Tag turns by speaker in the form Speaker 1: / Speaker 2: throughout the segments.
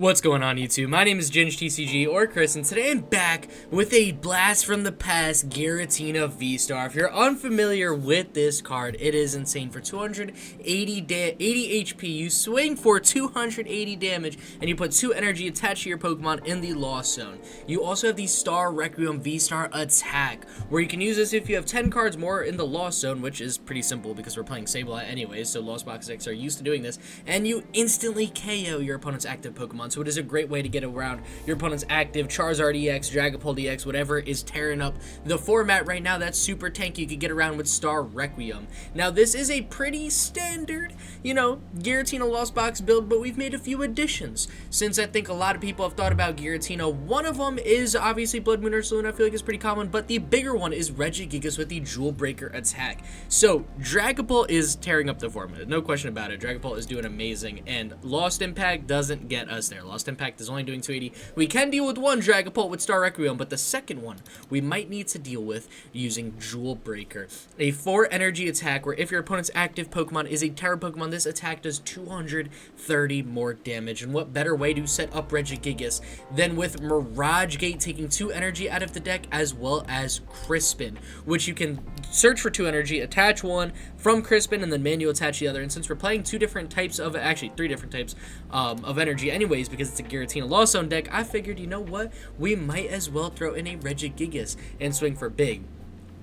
Speaker 1: What's going on YouTube? My name is ginj-tcg or Chris, and today I'm back with a blast from the past Giratina V-STAR. If you're unfamiliar with this card, it is insane. For 280 HP, you swing for 280 damage, and you put 2 energy attached to your Pokemon in the Lost Zone. You also have the Star Requiem V-STAR attack, where you can use this if you have 10 cards more in the Lost Zone, which is pretty simple because we're playing Sableye anyways, so Lost Box decks are used to doing this, and you instantly KO your opponent's active Pokemon. So it is a great way to get around your opponent's active Charizard EX, Dragapult EX, whatever is tearing up the format right now. That's super tanky. You could get around with Star Requiem. Now, this is a pretty standard, Giratina Lost Box build, but we've made a few additions since I think a lot of people have thought about Giratina. One of them is obviously Bloodmoon Ursaluna. I feel like it's pretty common, but the bigger one is Regigigas with the Jewel Breaker attack. So Dragapult is tearing up the format, no question about it. Dragapult is doing amazing, and Lost Impact doesn't get us there. Lost Impact is only doing 280. We can deal with one Dragapult with Star Requiem, but the second one we might need to deal with using Jewel Breaker, a 4 energy attack where if your opponent's active Pokemon is a Terra Pokemon, this attack does 230 more damage. And what better way to set up Regigigas than with Mirage Gate taking 2 energy out of the deck, as well as Crispin, which you can search for 2 energy, attach one from Crispin, and then manual attach the other. And since we're playing 2 different types of, actually 3 different types of energy anyways, because it's a Giratina Lost Zone deck, I figured, you know what, we might as well throw in a Regigigas and swing for big.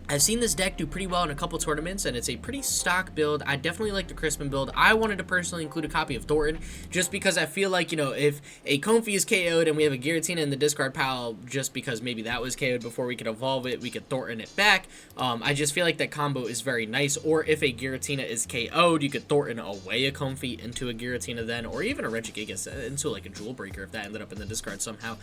Speaker 1: I've seen this deck do pretty well in a couple tournaments, and it's a pretty stock build. I definitely like the Crispin build. I wanted to personally include a copy of Thorton, just because I feel like, if a Comfey is KO'd and we have a Giratina in the discard pile, just because maybe that was KO'd before we could evolve it, we could Thorton it back. I just feel like that combo is very nice. Or if a Giratina is KO'd, you could Thorton away a Comfey into a Giratina then, or even a Regigigas into like a Jewel Breaker if that ended up in the discard somehow.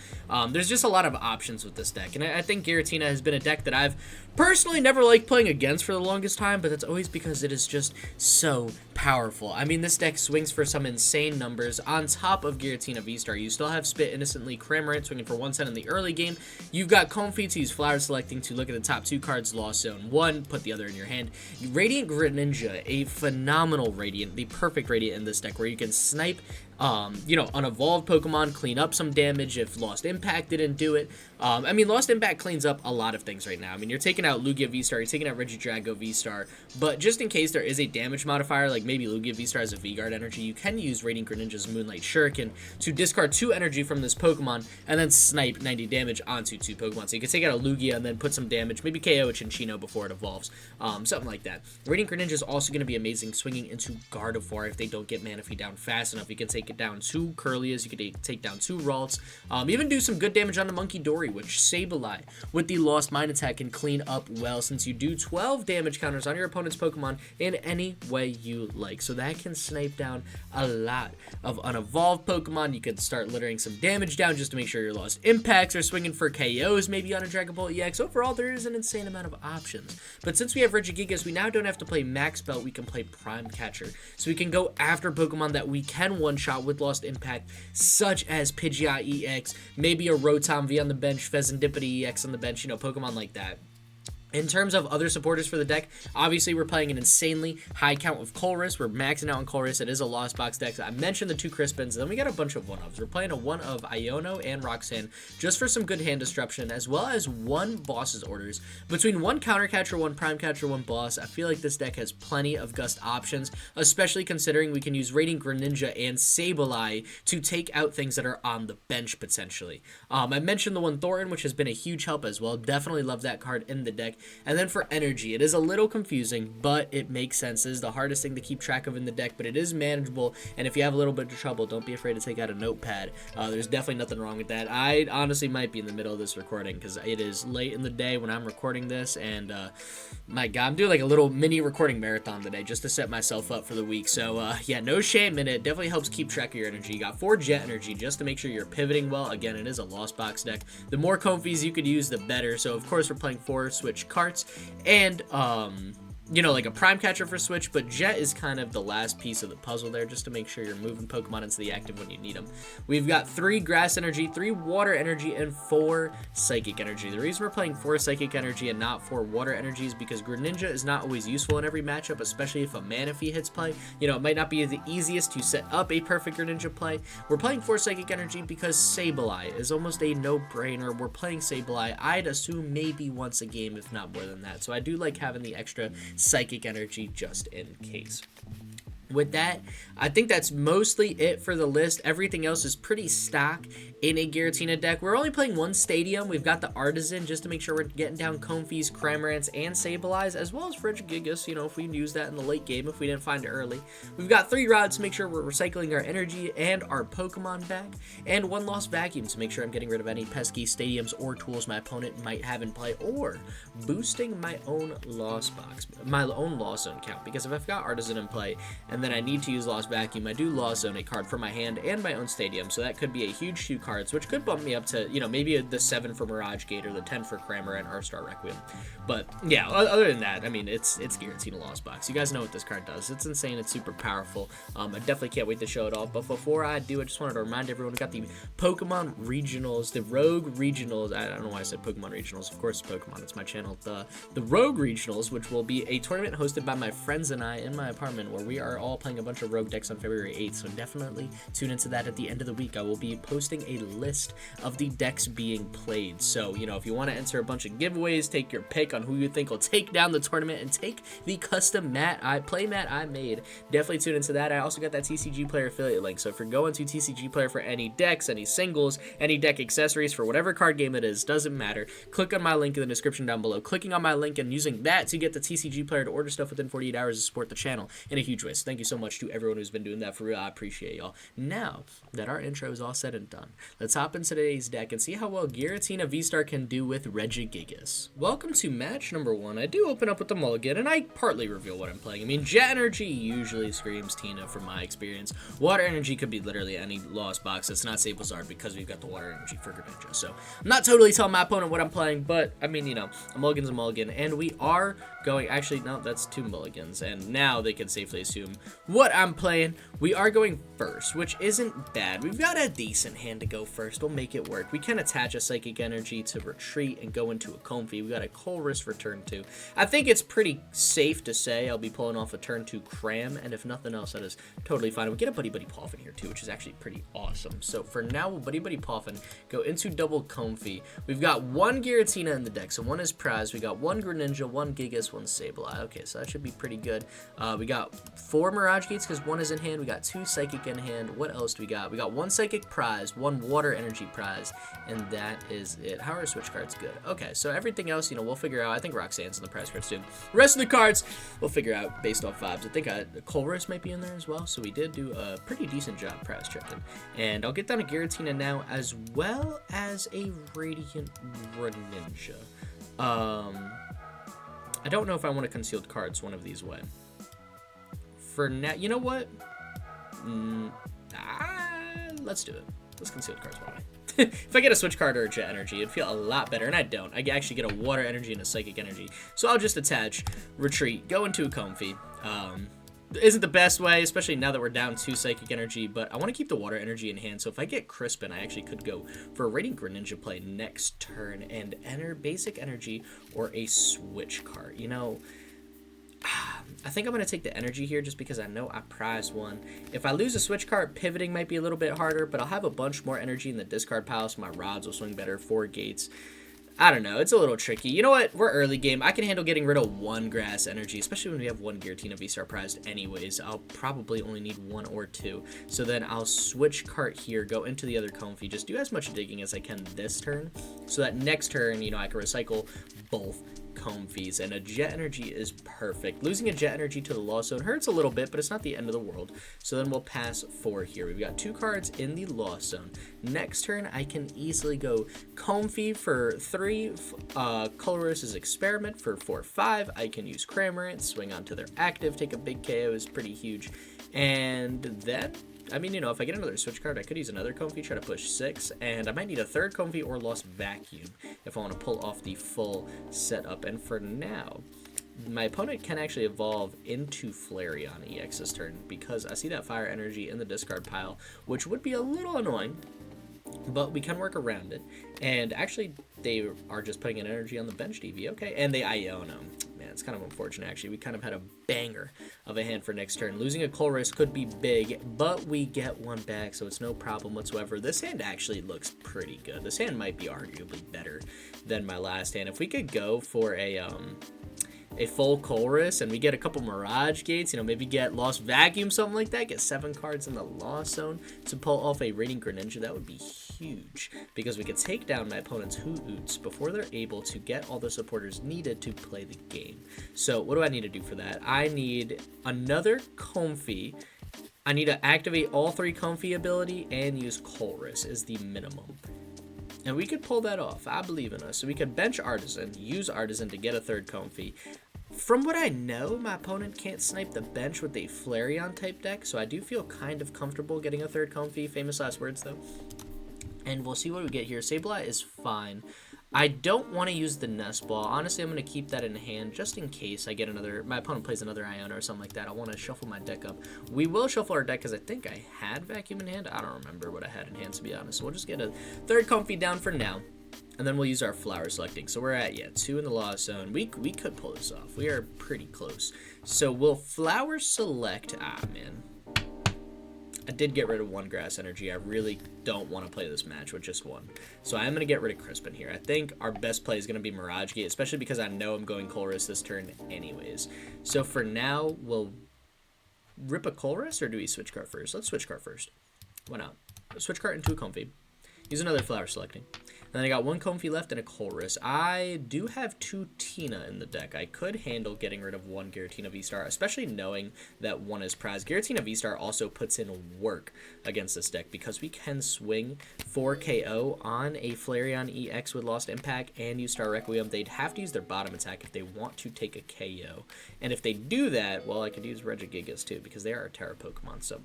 Speaker 1: There's just a lot of options with this deck, and I think Giratina has been a deck that I've personally never liked playing against for the longest time, but that's always because it is just so powerful. I mean, this deck swings for some insane numbers. On top of Giratina V-STAR, you still have Spit Innocently, Cramorant swinging for 1 cent in the early game. You've got Comfey to use Flower Selecting to look at the top 2 cards, Lost Zone 1, put the other in your hand. Radiant Greninja, a phenomenal Radiant, the perfect Radiant in this deck, where you can snipe unevolved Pokemon, clean up some damage if Lost Impact didn't do it. I mean, Lost Impact cleans up a lot of things right now. I mean, you're taking out Lugia V-STAR, you're taking out Regigigas V-STAR, but just in case there is a damage modifier, like maybe Lugia V-STAR has a V-Guard energy, you can use Radiant Greninja's Moonlight Shuriken to discard 2 energy from this Pokemon and then snipe 90 damage onto 2 Pokemon. So you can take out a Lugia and then put some damage, maybe KO a Chinchino before it evolves, something like that. Radiant Greninja is also going to be amazing swinging into Gardevoir if they don't get Manaphy down fast enough. You can take it down 2 Curlias, you could take down 2 Ralts, even do some good damage on the Monkey Dory, which Sableye with the Lost Mine attack can clean up well, since you do 12 damage counters on your opponent's Pokemon in any way you like. So that can snipe down a lot of unevolved Pokemon. You could start littering some damage down just to make sure your Lost Impacts are swinging for KOs, maybe on a Dragapult EX. Overall, there is an insane amount of options. But since we have Regigigas, we now don't have to play Max Belt, we can play Prime Catcher. So we can go after Pokemon that we can one-shot with Lost Impact, such as Pidgeot EX, maybe a Rotom V on the bench, Fezandipity EX on the bench, Pokemon like that. In terms of other supporters for the deck, obviously we're playing an insanely high count of Colress. We're maxing out on Colress. It is a Lost Box deck. I mentioned the 2 Crispins, and then we got a bunch of 1-ofs. We're playing a 1 of Iono and Roxanne just for some good hand disruption, as well as 1 Boss's Orders. Between 1 Counter Catcher, 1 Prime Catcher, 1 Boss, I feel like this deck has plenty of gust options, especially considering we can use Radiant Greninja and Sableye to take out things that are on the bench potentially. I mentioned the 1 Thorton, which has been a huge help as well. Definitely love that card in the deck. And then for energy, it is a little confusing, but it makes sense. It is the hardest thing to keep track of in the deck, but it is manageable. And if you have a little bit of trouble, don't be afraid to take out a notepad. There's definitely nothing wrong with that. I honestly might be in the middle of this recording because it is late in the day when I'm recording this, and my God, I'm doing like a little mini recording marathon today just to set myself up for the week. So yeah, no shame in it. Definitely helps keep track of your energy. You got 4 Jet energy just to make sure you're pivoting well. Again, it is a Lost Box deck. The more Comfeys you could use, the better. So of course we're playing 4 Switch Carts and you know, like a Prime Catcher for Switch, but Jet is kind of the last piece of the puzzle there, just to make sure you're moving Pokemon into the active when you need them. We've got 3 Grass Energy, 3 Water Energy, and 4 Psychic Energy. The reason we're playing 4 Psychic Energy and not 4 Water Energy is because Greninja is not always useful in every matchup, especially if a Manaphy hits play. You know, it might not be the easiest to set up a perfect Greninja play. We're playing 4 Psychic Energy because Sableye is almost a no-brainer. We're playing Sableye, I'd assume maybe once a game, if not more than that. So I do like having the extra Psychic Energy just in case. With that, I think that's mostly it for the list. Everything else is pretty stock in a Giratina deck. We're only playing 1 Stadium. We've got the Artazon just to make sure we're getting down Comfeys, Cramorants, and Sableyes, as well as Regigigas, you know, if we use that in the late game, if we didn't find it early. We've got 3 rods to make sure we're recycling our energy and our Pokemon back, and 1 Lost Vacuum to make sure I'm getting rid of any pesky Stadiums or tools my opponent might have in play, or boosting my own Lost Box, my own Lost Zone count, because if I've got Artazon in play, and then I need to use Lost Vacuum, I do Lost Zone a card from my hand and my own Stadium, so that could be a huge 2 cards, which could bump me up to, you know, maybe the 7 for Mirage Gate or the 10 for Cramorant All-Star Requiem. But yeah, other than that, I mean, it's Giratina Lost Box. You guys know what this card does. It's insane. It's super powerful. I definitely can't wait to show it off. But before I do, I just wanted to remind everyone we got the Pokemon Regionals, the Rogue Regionals. I don't know why I said Pokemon Regionals. Of course, Pokemon. It's my channel. The Rogue Regionals, which will be a tournament hosted by my friends and I in my apartment, where we are all playing a bunch of Rogue decks on February 8th. So definitely tune into that at the end of the week. I will be posting a list of the decks being played. So, you know, if you want to enter a bunch of giveaways, take your pick on who you think will take down the tournament and take the custom play mat I made, definitely tune into that. I also got that TCG Player affiliate link. So if you're going to TCG Player for any decks, any singles, any deck accessories for whatever card game it is, doesn't matter. Click on my link in the description down below. Clicking on my link and using that to get the TCG Player to order stuff within 48 hours to support the channel in a huge way. So thank you so much to everyone who's been doing that, for real. I appreciate y'all. Now that our intro is all said and done, let's hop into today's deck and see how well Giratina V-STAR can do with Regigigas. Welcome to match number 1. I do open up with the mulligan, and I partly reveal what I'm playing. I mean, Jet Energy usually screams Tina from my experience. Water Energy could be literally any Lost Box that's not Sablezard, because we've got the Water Energy for Greninja. So I'm not totally telling my opponent what I'm playing, but I mean, you know, a mulligan's a mulligan, and we are going, actually, no, that's 2 mulligans, and now they can safely assume what I'm playing. We are going first, which isn't bad. We've got a decent hand to go first. We'll make it work. We can attach a Psychic Energy to retreat and go into a Comfey. We got a Colress for turn 2. I think it's pretty safe to say I'll be pulling off a turn 2 Cram, and if nothing else, that is totally fine. We get a Buddy-Buddy Poffin here too, which is actually pretty awesome. So for now, we'll Buddy-Buddy Poffin, go into double Comfey. We've got 1 Giratina in the deck, so 1 is Prize. We got 1 Greninja, 1 Gigas, 1 Sableye. Okay, so that should be pretty good. We got 4 Mirage Gates because 1 is in hand. We got 2 Psychic in hand. What else do we got? We got 1 Psychic Prize, 1 Water Energy Prize, and that is it. How are our Switch cards? Good. Okay, so everything else, you know, we'll figure out. I think Roxanne's in the prize cards too. The rest of the cards, we'll figure out based off vibes. I think Colress might be in there as well, so we did do a pretty decent job prize checking. And I'll get down to Giratina now, as well as a Radiant Greninja. I don't know if I want to concealed cards one of these way. For now, you know what? Let's do it. Let's conceal the cards one way. If I get a Switch card or a Jet Energy, it'd feel a lot better, and I don't. I actually get a Water Energy and a Psychic Energy. So I'll just attach, retreat, go into a Comfey. Isn't the best way, especially now that we're down 2 Psychic Energy, but I want to keep the Water Energy in hand, so if I get Crispin, I actually could go for a Radiant Greninja play next turn and enter Basic Energy or a Switch card. You know, I think I'm going to take the energy here just because I know I prize 1. If I lose a Switch card, pivoting might be a little bit harder, but I'll have a bunch more energy in the discard pile, so my rods will swing better. 4 gates. I don't know. It's a little tricky. You know what? We're early game. I can handle getting rid of 1 Grass Energy, especially when we have 1 Giratina V-STAR prized anyways. I'll probably only need 1 or 2. So then I'll Switch Cart here, go into the other Comfey, just do as much digging as I can this turn, so that next turn, you know, I can recycle both Comfeys, and a Jet Energy is perfect. Losing a Jet Energy to the Lost Zone hurts a little bit, but it's not the end of the world. So then we'll pass 4 here. We've got 2 cards in the Lost Zone. Next turn, I can easily go Comfey for 3, Colress's Experiment for 4/5. I can use Cramorant, swing onto their active, take a big KO is pretty huge, and then, I mean, you know, if I get another Switch card, I could use another Comfey, try to push 6, and I might need a 3rd Comfey or Lost Vacuum if I want to pull off the full setup. And for now, my opponent can actually evolve into Flareon EX this turn because I see that Fire Energy in the discard pile, which would be a little annoying, but we can work around it. And actually, they are just putting an energy on the bench DV, okay, and they Iono. Man, it's kind of unfortunate, actually. We kind of had a banger of a hand for next turn. Losing a Colress could be big, but we get one back, so it's no problem whatsoever. This hand actually looks pretty good. This hand might be arguably better than my last hand. If we could go for a full Colress and we get a couple Mirage Gates, you know, maybe get Lost Vacuum, something like that, get 7 cards in the Lost Zone to pull off a Radiant Greninja, that would be huge, because we could take down my opponent's Hoots before they're able to get all the supporters needed to play the game. So what do I need to do for that? I need another Comfey. I need to activate all 3 Comfey ability and use Colress is the minimum. And we could pull that off. I believe in us. So we could bench Artazon, use Artazon to get a 3rd Comfey. From what I know, my opponent can't snipe the bench with a Flareon type deck, so I do feel kind of comfortable getting a 3rd Comfey. Famous last words, though. And we'll see what we get here. Sableye is fine. I don't want to use the Nest Ball. Honestly, I'm going to keep that in hand just in case I get another, my opponent plays another Iono or something like that. I want to shuffle my deck up. We will shuffle our deck because I think I had Vacuum in hand. I don't remember what I had in hand, to be honest. So we'll just get a 3rd Comfey down for now. And then we'll use our flower selecting. So we're at, 2 in the Lost Zone. We could pull this off. We are pretty close. So we'll flower select. Ah, man. I did get rid of 1 grass energy. I really don't want to play this match with just 1. So I am going to get rid of Crispin here. I think our best play is going to be Mirage Gate, especially because I know I'm going Colress this turn anyways. So for now, we'll rip a Colress, or do we switch cart first? Let's switch cart first. Why not? Switch cart into a Comfey. Use another flower selecting. And then I got 1 Comfey left and a Colress. I do have 2 Tina in the deck. I could handle getting rid of 1 Giratina VSTAR, especially knowing that 1 is prize. Giratina VSTAR also puts in work against this deck because we can swing 4 KO on a Flareon EX with Lost Impact and use Star Requiem. They'd have to use their bottom attack if they want to take a KO. And if they do that, well, I could use Regigigas too because they are a Terra Pokemon. So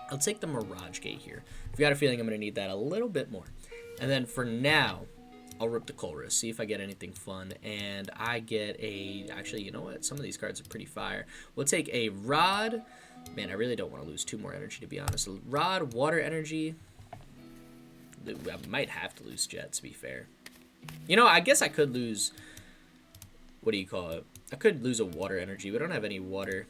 Speaker 1: I'll take the Mirage Gate here. I've got a feeling I'm going to need that a little bit more. And then for now, I'll rip the Colress, see if I get anything fun. And I get a... Actually, you know what? Some of these cards are pretty fire. We'll take a Rod. Man, I really don't want to lose 2 more energy, to be honest. Rod, Water Energy. I might have to lose Jet, to be fair. You know, I guess I could lose... What do you call it? I could lose a Water Energy. We don't have any water.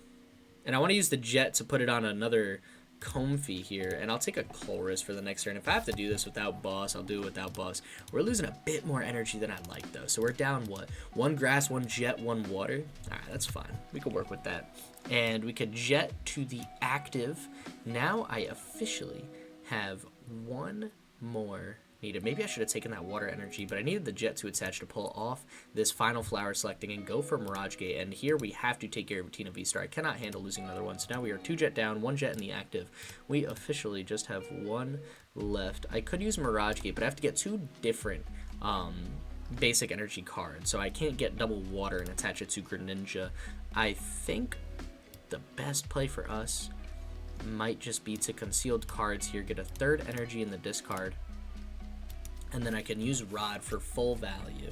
Speaker 1: And I want to use the Jet to put it on another... Comfey here, and I'll take a Colress for the next turn. If I have to do this without boss, I'll do it without boss. We're losing a bit more energy than I like, though. So we're down, what? 1 grass, 1 jet, 1 water. All right, that's fine. We can work with that. And we could jet to the active. Now I officially have 1 more needed. Maybe I should have taken that water energy, but I needed the jet to attach to pull off this final flower selecting and go for Mirage Gate. And here we have to take Giratina VSTAR. I cannot handle losing another one. So now we are 2 jet down, 1 jet in the active. We officially just have 1 left. I could use Mirage Gate, but I have to get 2 different basic energy cards. So I can't get double water and attach it to Greninja. I think the best play for us might just be to concealed cards here, get a 3rd energy in the discard. And then I can use Rod for full value.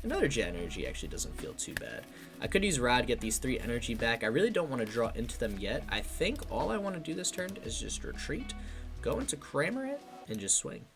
Speaker 1: Another jet energy actually doesn't feel too bad. I could use Rod, get these 3 energy back. I really don't want to draw into them yet. I think all I want to do this turn is just retreat, go into Cramorant, and just swing.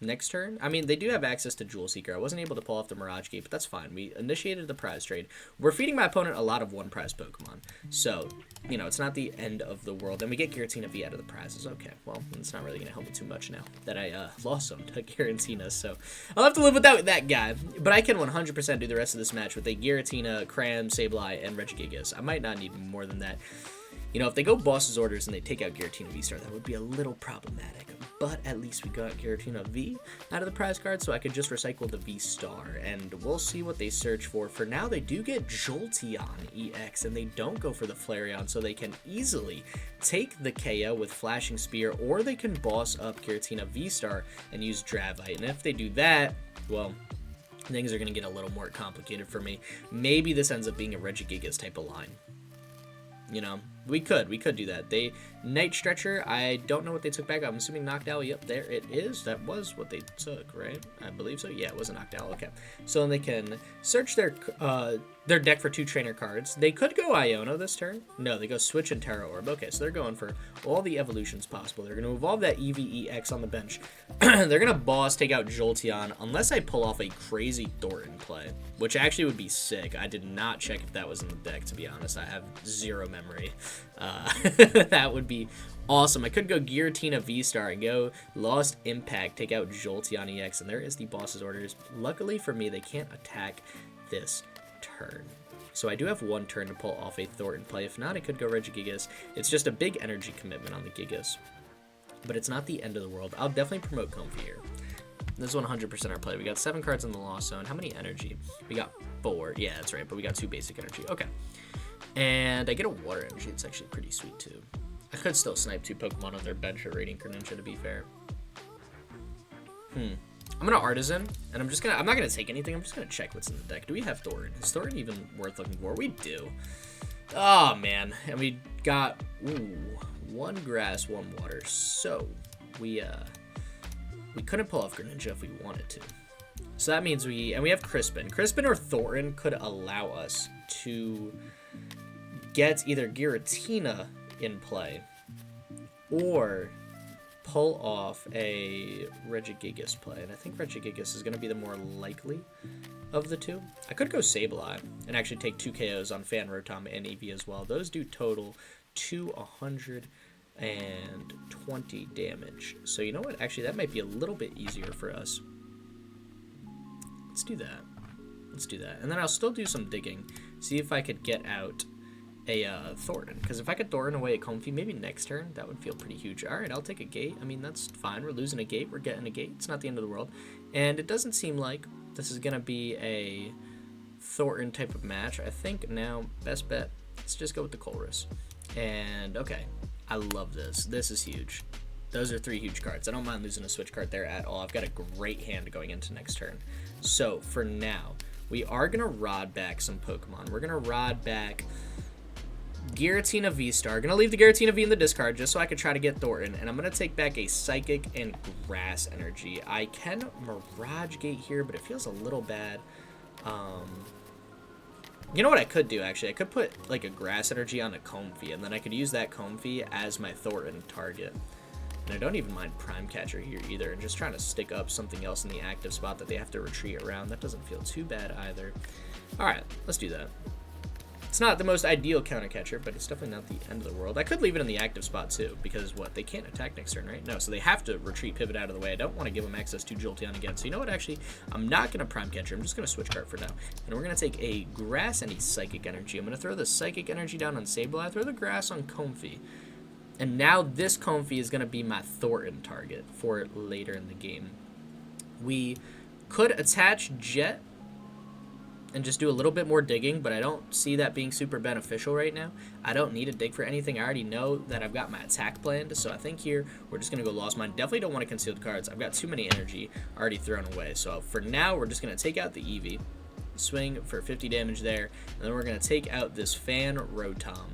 Speaker 1: Next turn, I mean, they do have access to Jewel Seeker. I wasn't able to pull off the Mirage Gate, but that's fine. We initiated the prize trade. We're feeding my opponent a lot of 1 prize Pokemon. So, you know, it's not the end of the world. And we get Giratina V out of the prizes. Okay, well, it's not really going to help me too much now that I lost some to Giratina. So, I'll have to live without that guy. But I can 100% do the rest of this match with a Giratina, Cram, Sableye, and Regigigas. I might not need more than that. You know, if they go boss's orders and they take out Giratina VSTAR, that would be a little problematic. But at least we got Giratina V out of the prize card, so I could just recycle the VSTAR, and we'll see what they search for. For now, they do get Jolteon EX, and they don't go for the Flareon, so they can easily take the KO with Flashing Spear, or they can boss up Giratina VSTAR and use Dravite. And if they do that, well, things are going to get a little more complicated for me. Maybe this ends up being a Regigigas type of line. You know, we could do that. They Night Stretcher, I don't know what they took back. I'm assuming Knocked Owl. Yep, there it is. That was what they took, right? I believe so. Yeah, it was a Knocked Owl. Okay. So then they can search their deck for 2 trainer cards. They could go Iono this turn. No, they go Switch and Terra Orb. Okay, so they're going for all the evolutions possible. They're going to evolve that EVEX on the bench. They're going to boss, take out Jolteon, unless I pull off a crazy Thorton play, which actually would be sick. I did not check if that was in the deck, to be honest. I have zero memory. That would be awesome. I could go Giratina V-Star and go Lost Impact, take out Jolteon EX, and there is the boss's orders. Luckily for me, they can't attack this turn. So I do have 1 turn to pull off a Thorton play. If not, I could go Regigigas. It's just a big energy commitment on the Gigas, but it's not the end of the world. I'll definitely promote Comfey here. This is 100% our play. We got 7 cards in the Lost Zone. How many energy? We got 4. Yeah, that's right, but we got 2 basic energy. Okay. And I get a water energy. It's actually pretty sweet, too. I could still snipe 2 Pokemon on their bench or Radiant Greninja, to be fair. I'm gonna Artazon, and I'm not gonna take anything. I'm just gonna check what's in the deck. Do we have Thorton? Is Thorton even worth looking for? We do. Oh man, and we got 1 grass, 1 water. So we couldn't pull off Greninja if we wanted to. So that means we have Crispin. Crispin or Thorton could allow us to get either Giratina in play or pull off a Regigigas play, and I think Regigigas is going to be the more likely of the 2. I could go Sableye and actually take 2 KOs on Fan Rotom and Eevee as well. Those do total 120 damage. So you know what? Actually, that might be a little bit easier for us. Let's do that. Let's do that. And then I'll still do some digging, see if I could get out a Thorton, because if I could Thorton away a Comfey, maybe next turn, that would feel pretty huge. All right, I'll take a gate. I mean, that's fine. We're losing a gate. We're getting a gate. It's not the end of the world. And it doesn't seem like this is going to be a Thorton type of match. I think now, best bet, let's just go with the Colress. And, okay, I love this. This is huge. Those are 3 huge cards. I don't mind losing a Switch card there at all. I've got a great hand going into next turn. So, for now, we are going to Rod back some Pokemon. We're going to Rod back Giratina V-Star. Gonna leave the Giratina V in the discard just so I can try to get Thorton, and I'm gonna take back a Psychic and Grass energy. I can Mirage Gate here, but it feels a little bad. You know what I could do, actually? I could put like a Grass energy on a Comfey, and then I could use that Comfey as my Thorton target. And I don't even mind Prime Catcher here either, and just trying to stick up something else in the active spot that they have to retreat around. That doesn't feel too bad either. Alright, let's do that. It's not the most ideal counter catcher, but it's definitely not the end of the world. I could leave it in the active spot too, because what? They can't attack next turn, right? No, so they have to retreat, pivot out of the way. I don't want to give them access to Jolteon again. So you know what? Actually, I'm not going to Prime Catcher. I'm just going to Switch Cart for now. And we're going to take a Grass and a Psychic Energy. I'm going to throw the Psychic Energy down on Sableye, throw the Grass on Comfey. And now this Comfey is going to be my Thorton target for later in the game. We could attach Jet and just do a little bit more digging, but I don't see that being super beneficial right now. I don't need to dig for anything. I already know that I've got my attack planned, so I think here we're just going to go Lost Mine. Definitely don't want to concealed cards. I've got too many energy already thrown away, so for now we're just going to take out the Eevee, swing for 50 damage there, and then we're going to take out this Fan Rotom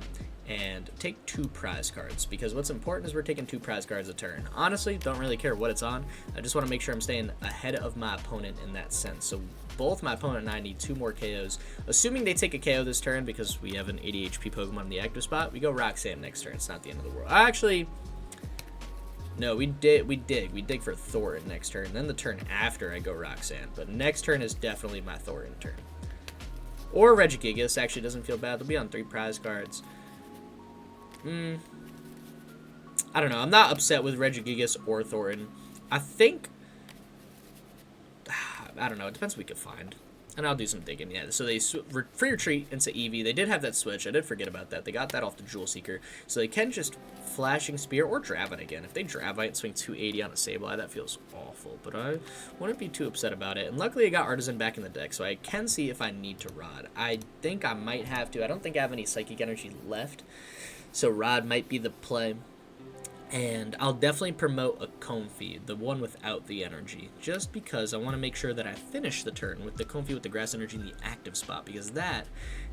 Speaker 1: and take 2 prize cards, because what's important is we're taking 2 prize cards a turn. Honestly, don't really care what it's on. I just want to make sure I'm staying ahead of my opponent in that sense. So both my opponent and I need 2 more KOs. Assuming they take a KO this turn, because we have an 80 HP Pokemon in the active spot, we go Roxanne next turn. It's not the end of the world. Actually, no, we dig for Thorton next turn. Then the turn after I go Roxanne, but next turn is definitely my Thorton turn. Or Regigigas actually doesn't feel bad. They'll be on 3 prize cards. I don't know. I'm not upset with Regigigas or Thorton. I think, I don't know. It depends what we could find. And I'll do some digging. Yeah, so they free retreat into Eevee. They did have that switch. I did forget about that. They got that off the Jewel Seeker. So they can just Flashing Spear or Dravite again. If they Dravite and swing 280 on a Sableye, that feels awful. But I wouldn't be too upset about it. And luckily I got Artazon back in the deck, so I can see if I need to Rod. I think I might have to. I don't think I have any Psychic Energy left. So Rod might be the play. And I'll definitely promote a Comfey, the one without the energy, just because I want to make sure that I finish the turn with the Comfey with the grass energy in the active spot, because that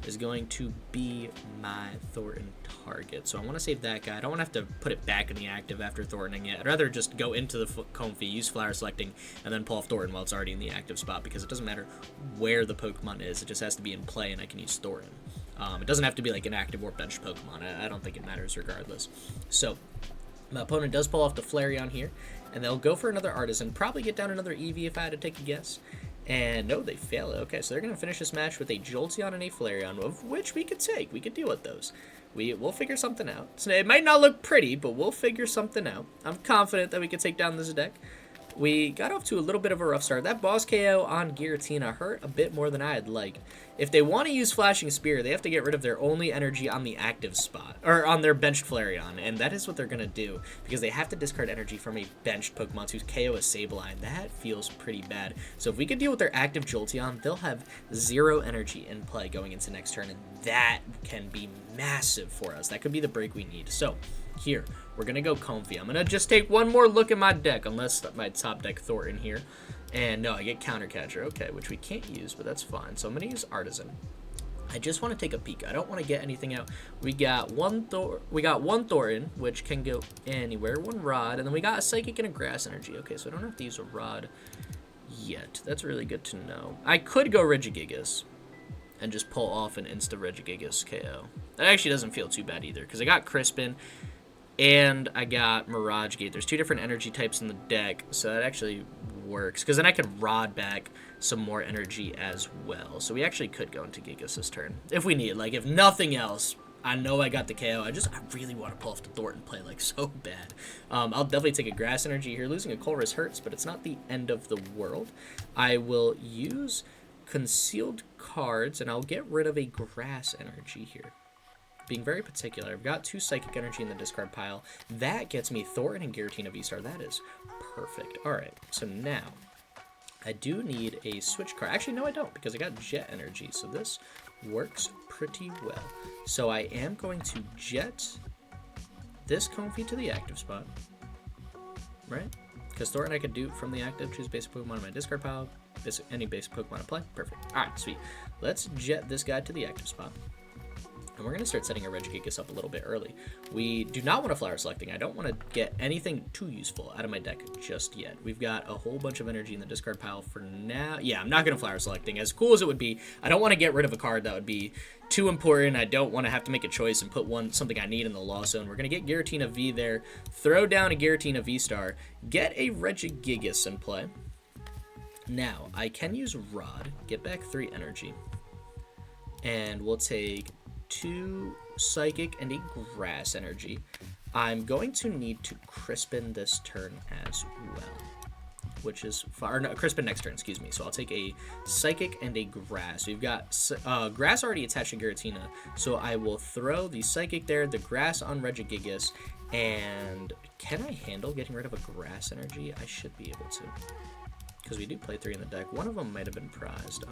Speaker 1: is going to be my Thorton target. So I want to save that guy. I don't want to have to put it back in the active after Thortoning it. I'd rather just go into the Comfey, use flower selecting, and then pull off Thorton while it's already in the active spot, because it doesn't matter where the Pokemon is. It just has to be in play, and I can use Thorton. It doesn't have to be like an active or benched Pokemon. I don't think it matters regardless. So my opponent does pull off the Flareon here, and they'll go for another Artazon, probably get down another Eevee if I had to take a guess. And no, they fail it. Okay, so they're going to finish this match with a Jolteon and a Flareon, of which we could take. We could deal with those. We'll figure something out. So it might not look pretty, but we'll figure something out. I'm confident that we could take down this deck. We got off to a little bit of a rough start. That boss KO on Giratina hurt a bit more than I had liked. If they want to use Flashing Spear, they have to get rid of their only energy on the active spot, or on their benched Flareon, and that is what they're going to do, because they have to discard energy from a benched Pokemon to KO a Sableye, and that feels pretty bad. So if we could deal with their active Jolteon, they'll have 0 energy in play going into next turn, and that can be massive for us. That could be the break we need. So here, we're going to go Comfey. I'm going to just take one more look at my deck, unless my top deck Thorton here. And no, I get Counter Catcher, okay, which we can't use, but that's fine. So I'm going to use Artazon. I just want to take a peek. I don't want to get anything out. We got one Thorton, which can go anywhere, one Rod, and then we got a Psychic and a Grass Energy. Okay, so I don't have to use a Rod yet. That's really good to know. I could go Regigigas and just pull off an Insta Regigigas KO. That actually doesn't feel too bad either, because I got Crispin and I got Mirage Gate. There's 2 different energy types in the deck, so that actually works, because then I could Rod back some more energy as well. So we actually could go into Gigas this turn if we need. Like, if nothing else, I know I got the KO. I really want to pull off the Thorton play, like, so bad. I'll definitely take a Grass Energy here. Losing a Colress hurts, but it's not the end of the world. I will use Concealed Cards, and I'll get rid of a Grass Energy here. Being very particular, I've got 2 Psychic Energy in the discard pile. That gets me Thorton and Giratina VSTAR. That is perfect. Alright, so now I do need a Switch Cart. Actually, no, I don't, because I got Jet Energy, so this works pretty well. So I am going to Jet this Comfey to the active spot, right? Because Thorton I could do from the active, choose basic Pokemon in my discard pile, any basic Pokemon to play. Perfect. Alright, sweet. Let's Jet this guy to the active spot. And we're going to start setting our Regigigas up a little bit early. We do not want to flower selecting. I don't want to get anything too useful out of my deck just yet. We've got a whole bunch of energy in the discard pile for now. Yeah, I'm not going to flower selecting. As cool as it would be, I don't want to get rid of a card that would be too important. I don't want to have to make a choice and put something I need in the Lost Zone. We're going to get Giratina V there, throw down a Giratina VSTAR, get a Regigigas in play. Now, I can use Rod, get back 3 energy, and we'll take 2 Psychic and a Grass Energy. I'm going to need to Crispin this turn as well, which is far. No, Crispin next turn, excuse me. So I'll take a Psychic and a Grass. We've got Grass already attached to Giratina, so I will throw the Psychic there, the Grass on Regigigas, and can I handle getting rid of a Grass Energy? I should be able to, because we do play 3 in the deck. One of them might have been prized.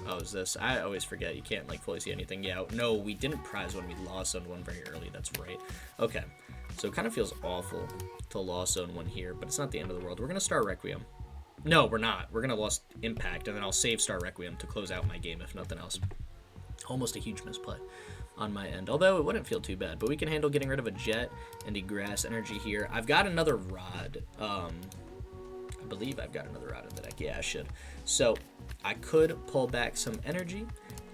Speaker 1: Oh, is this? I always forget. You can't, like, fully see anything. Yeah, no, we didn't prize one. We lost on one very early. That's right. Okay. So it kind of feels awful to lost zone one here, but it's not the end of the world. We're going to Star Requiem. No, we're not. We're going to lost Impact, and then I'll save Star Requiem to close out my game, if nothing else. Almost a huge misplay on my end, although it wouldn't feel too bad. But we can handle getting rid of a Jet and a Grass Energy here. I've got another Rod. I believe I've got another Rod in the deck. Yeah, I should. So I could pull back some energy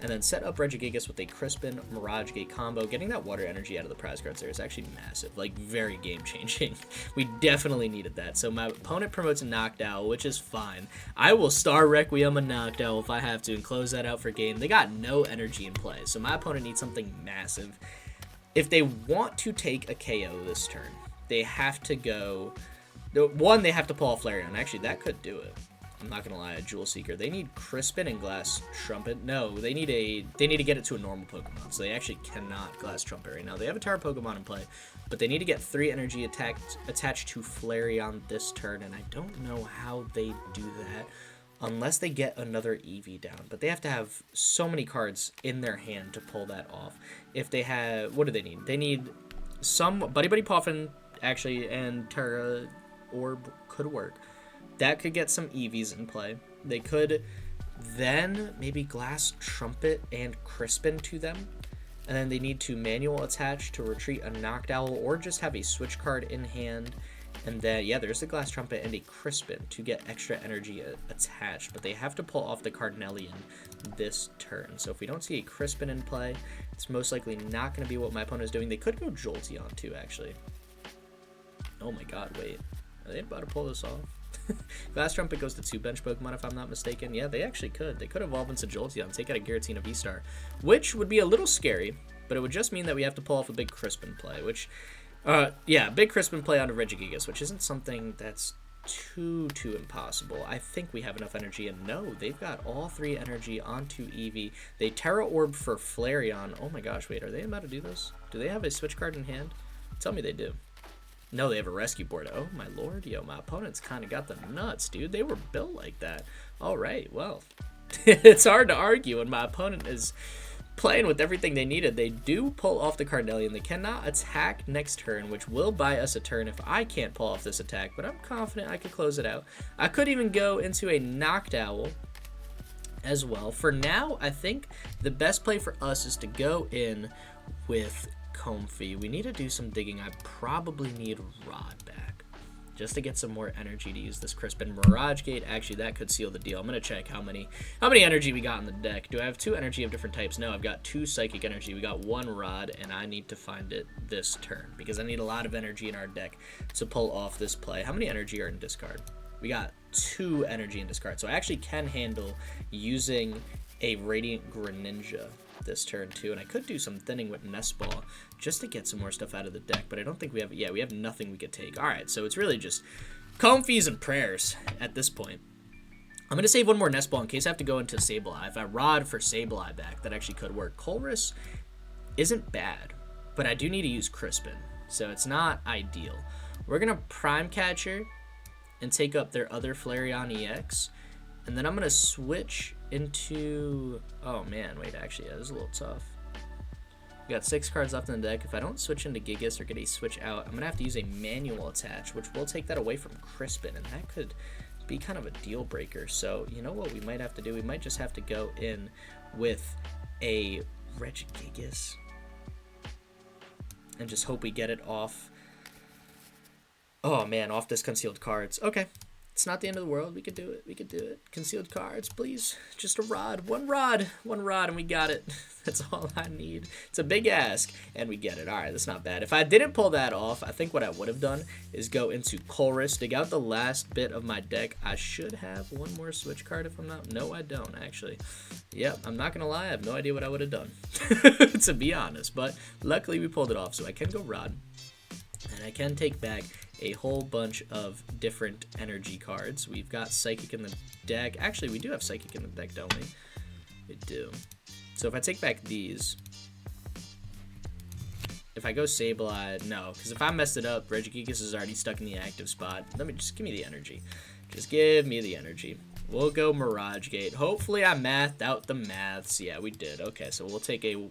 Speaker 1: and then set up Regigigas with a Crispin Mirage Gate combo. Getting that water energy out of the prize cards there is actually massive, like very game changing. We definitely needed that. So my opponent promotes a Noctowl, which is fine. I will Star Requiem a Noctowl if I have to and close that out for game. They got no energy in play, so my opponent needs something massive. If they want to take a KO this turn, they have to go. One, they have to pull off Flareon. Actually, that could do it. I'm not gonna lie, a Jewel Seeker. They need Crispin and Glass Trumpet. No, they need to get it to a normal Pokemon. So they actually cannot Glass Trumpet right now. They have a Tower Pokemon in play, but they need to get 3 energy attached to Flareon this turn, and I don't know how they do that unless they get another Eevee down. But they have to have so many cards in their hand to pull that off. If they have, what do they need? They need some Buddy-Buddy Poffin actually, and Terra Orb could work. That could get some EVs in play. They could then maybe Glass Trumpet and Crispin to them. And then they need to manual attach to retreat a Knocked Owl or just have a switch card in hand. And then, yeah, there's the Glass Trumpet and a Crispin to get extra energy attached. But they have to pull off the Cardinalian this turn. So if we don't see a Crispin in play, it's most likely not going to be what my opponent is doing. They could go Jolteon too, actually. Oh my god, wait. Are they about to pull this off? Glass Trumpet goes to 2 bench Pokemon if I'm not mistaken. Yeah, they actually could. They could evolve into Jolteon, take out a Giratina V-Star, which would be a little scary, but it would just mean that we have to pull off a big Crispin play, which, yeah, big Crispin play onto Regigigas, which isn't something that's too impossible. I think we have enough energy, and no, they've got all 3 energy onto Eevee. They Terra Orb for Flareon. Oh my gosh, wait, are they about to do this? Do they have a switch card in hand? Tell me they do. No, they have a rescue board. Oh, my lord, yo, my opponent's kind of got the nuts, dude. They were built like that. All right, well, it's hard to argue when my opponent is playing with everything they needed. They do pull off the Cardinalian. They cannot attack next turn, which will buy us a turn if I can't pull off this attack, but I'm confident I could close it out. I could even go into a Knocked Owl as well. For now, I think the best play for us is to go in with Comfey. We need to do some digging. I probably need Rod back just to get some more energy to use this Crispin. Mirage Gate, actually, that could seal the deal. I'm gonna check how many energy we got in the deck. Do I have 2 energy of different types? No, I've got 2 psychic energy. We got 1 Rod, and I need to find it this turn because I need a lot of energy in our deck to pull off this play. How many energy are in discard? We got 2 energy in discard, so I actually can handle using a Radiant Greninja this turn too, and I could do some thinning with Nest Ball just to get some more stuff out of the deck, but I don't think we have, yeah, we have nothing we could take. All right, so it's really just Comfeys and prayers at this point. I'm going to save 1 more Nest Ball in case I have to go into Sableye. If I Rod for Sableye back, that actually could work. Colress isn't bad, but I do need to use Crispin, so it's not ideal. We're going to Prime Catcher and take up their other Flareon EX, and then I'm going to switch into, oh man, wait, actually, yeah, this is a little tough. We got 6 cards left in the deck. If I don't switch into Gigas or get a switch out, I'm going to have to use a manual attach, which will take that away from Crispin, and that could be kind of a deal breaker. So, you know what we might have to do? We might just have to go in with a Regigigas and just hope we get it off. Oh man, off this concealed cards. Okay. It's not the end of the world. We could do it. We could do it. Concealed cards, please. Just a rod. One rod, and we got it. That's all I need. It's a big ask, and we get it. All right, that's not bad. If I didn't pull that off, I think what I would have done is go into Colress, dig out the last bit of my deck. I should have 1 more switch card if I'm not. No, I don't, actually. Yep, I'm not going to lie. I have no idea what I would have done, to be honest. But luckily, we pulled it off, so I can go Rod. And I can take back a whole bunch of different energy cards. We've got Psychic in the deck. Actually, we do have Psychic in the deck, don't we? We do. So if I take back these, if I go Sableye, no, because if I messed it up, Regigigas is already stuck in the active spot. Let me just give me the energy. Just give me the energy. We'll go Mirage Gate. Hopefully I mathed out the maths. Yeah, we did. Okay, so we'll take a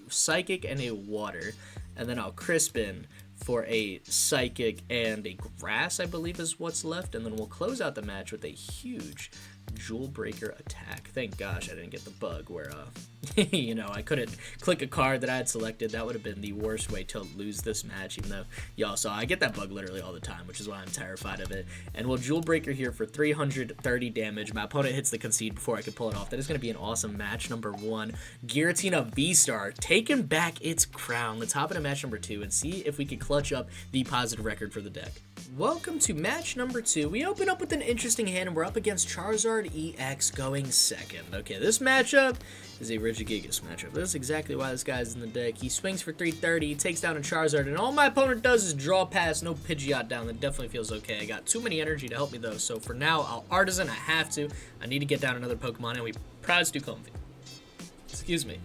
Speaker 1: Psychic and a Water, and then I'll Crispin for a Psychic and a Grass, I believe is what's left, and then we'll close out the match with a huge Jewel Breaker attack. Thank gosh I didn't get the bug where, you know, I couldn't click a card that I had selected. That would have been the worst way to lose this match, even though y'all saw I get that bug literally all the time, which is why I'm terrified of it. And we'll Jewel Breaker here for 330 damage. My opponent hits the concede before I can pull it off. That is going to be an awesome match number 1. Giratina V-Star taking back its crown. Let's hop into match number 2 and see if we can clutch up the positive record for the deck. Welcome to match number 2. We open up with an interesting hand, and we're up against Charizard EX going second. Okay, this matchup is a Regigigas matchup. That's exactly why this guy's in the deck. He swings for 330, he takes down a Charizard, and all my opponent does is draw past, no Pidgeot down. That definitely feels okay. I got too many energy to help me, though, so for now, I'll Artazon. I have to. I need to get down another Pokemon, and we prize to Comfey. Excuse me.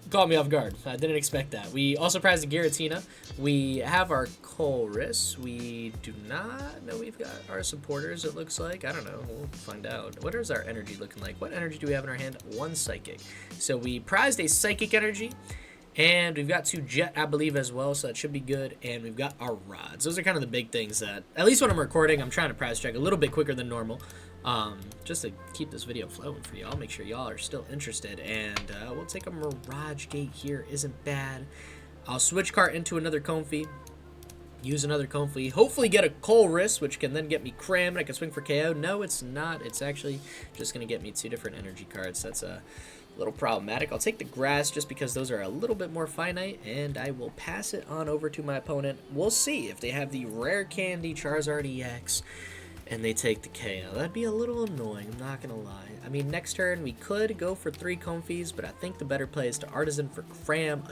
Speaker 1: Caught me off guard. I didn't expect that. We also prized a Giratina. We have our Colress. We do not know we've got our supporters, it looks like. I don't know. We'll find out. What is our energy looking like? What energy do we have in our hand? 1 Psychic. So we prized a Psychic energy, And we've got 2 Jet, I believe, as well, so that should be good. And we've got our rods. Those are kind of the big things that, at least when I'm recording, I'm trying to prize check a little bit quicker than normal. Just to keep this video flowing for y'all, make sure y'all are still interested. And we'll take a Mirage Gate here, isn't bad. I'll switch cart into another Comfey. Use another Comfey. Hopefully get a Colress, which can then get me Cram, and I can swing for KO. No, it's not. It's actually just going to get me 2 different energy cards. That's a little problematic. I'll take the Grass just because those are a little bit more finite, and I will pass it on over to my opponent. We'll see if they have the Rare Candy Charizard EX, and they take the KO. That'd be a little annoying, I'm not going to lie. I mean, next turn we could go for 3 Comfeys, but I think the better play is to Artazon for Cram,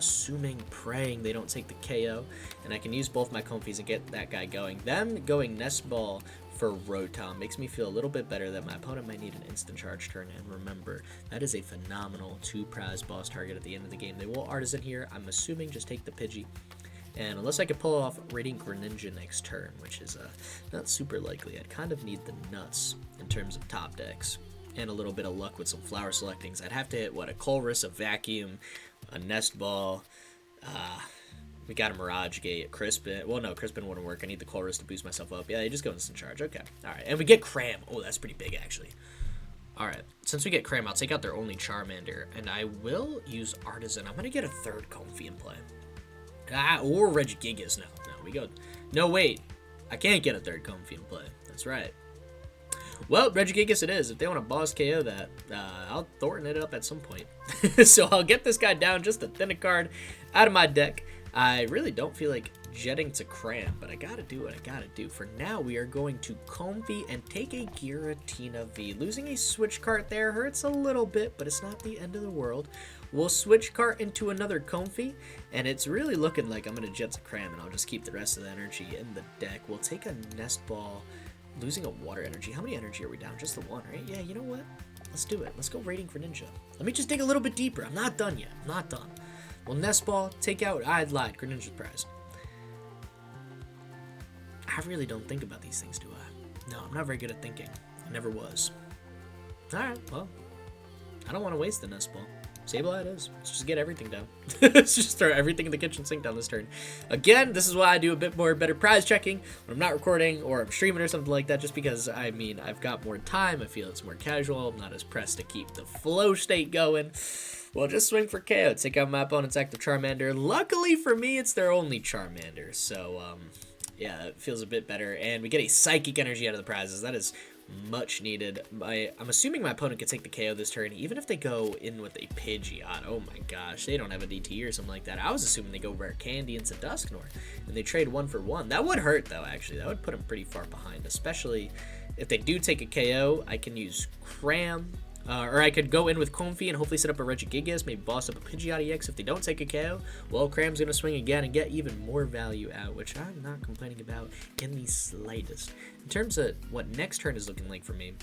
Speaker 1: praying they don't take the KO, and I can use both my Comfeys and get that guy going. Them going Nest Ball for Rotom makes me feel a little bit better that my opponent might need an instant charge turn, and remember, that is a phenomenal 2 prize boss target at the end of the game. They will Artazon here, I'm assuming just take the Pidgey. And unless I could pull off Radiant Greninja next turn, which is not super likely, I'd kind of need the nuts in terms of top decks. And a little bit of luck with some flower selectings. I'd have to hit, what, a Colress, a Vacuum, a Nest Ball. We got a Mirage Gate, a Crispin. Well, no, Crispin wouldn't work. I need the Colress to boost myself up. Yeah, you just go instant charge. Okay. All right. And we get Cram. Oh, that's pretty big, actually. All right. Since we get Cram, I'll take out their only Charmander. And I will use Artazon. I'm going to get a 3rd Comfey in play. Or Regigigas. No, we go. No, wait. I can't get a 3rd Comfey in play. That's right. Well, Regigigas it is. If they want to boss KO that, I'll Thorton it up at some point. So I'll get this guy down just to thin a card out of my deck. I really don't feel like jetting to Cram, but I gotta do what I gotta do. For now, we are going to Comfey and take a Giratina V. Losing a switch cart there hurts a little bit, but it's not the end of the world. We'll switch cart into another Comfey, and it's really looking like I'm gonna jet to Cram, and I'll just keep the rest of the energy in the deck. We'll take a Nest Ball. Losing a water energy. How many energy are we down? Just the 1, right? Yeah, you know what? Let's do it. Let's go Radiant Greninja. Let me just dig a little bit deeper. I'm not done yet. I'm not done. Well, Nest Ball, take out. I lied. Greninja's prize. I really don't think about these things, do I? No, I'm not very good at thinking. I never was. Alright, well. I don't want to waste the Nest Ball. Sableye it is. Let's just get everything down. Let's just throw everything in the kitchen sink down this turn. Again, this is why I do a bit more better prize checking when I'm not recording or I'm streaming or something like that, just because, I mean, I've got more time. I feel it's more casual. I'm not as pressed to keep the flow state going. Well, just swing for KO. Take out my opponent's active Charmander. Luckily for me, it's their only Charmander. So, yeah, it feels a bit better. And we get a Psychic Energy out of the prizes. That is much needed. I'm assuming my opponent could take the KO this turn, even if they go in with a Pidgeot. Oh my gosh, they don't have a DT or something like that. I was assuming they go Rare Candy into Dusknoir, and they trade 1 for 1. That would hurt, though, actually. That would put them pretty far behind, especially if they do take a KO. I can use Cram, or I could go in with Comfey and hopefully set up a Regigigas, maybe boss up a Pidgeot EX. If they don't take a KO, well, Cram's going to swing again and get even more value out, which I'm not complaining about in the slightest. In terms of what next turn is looking like for me,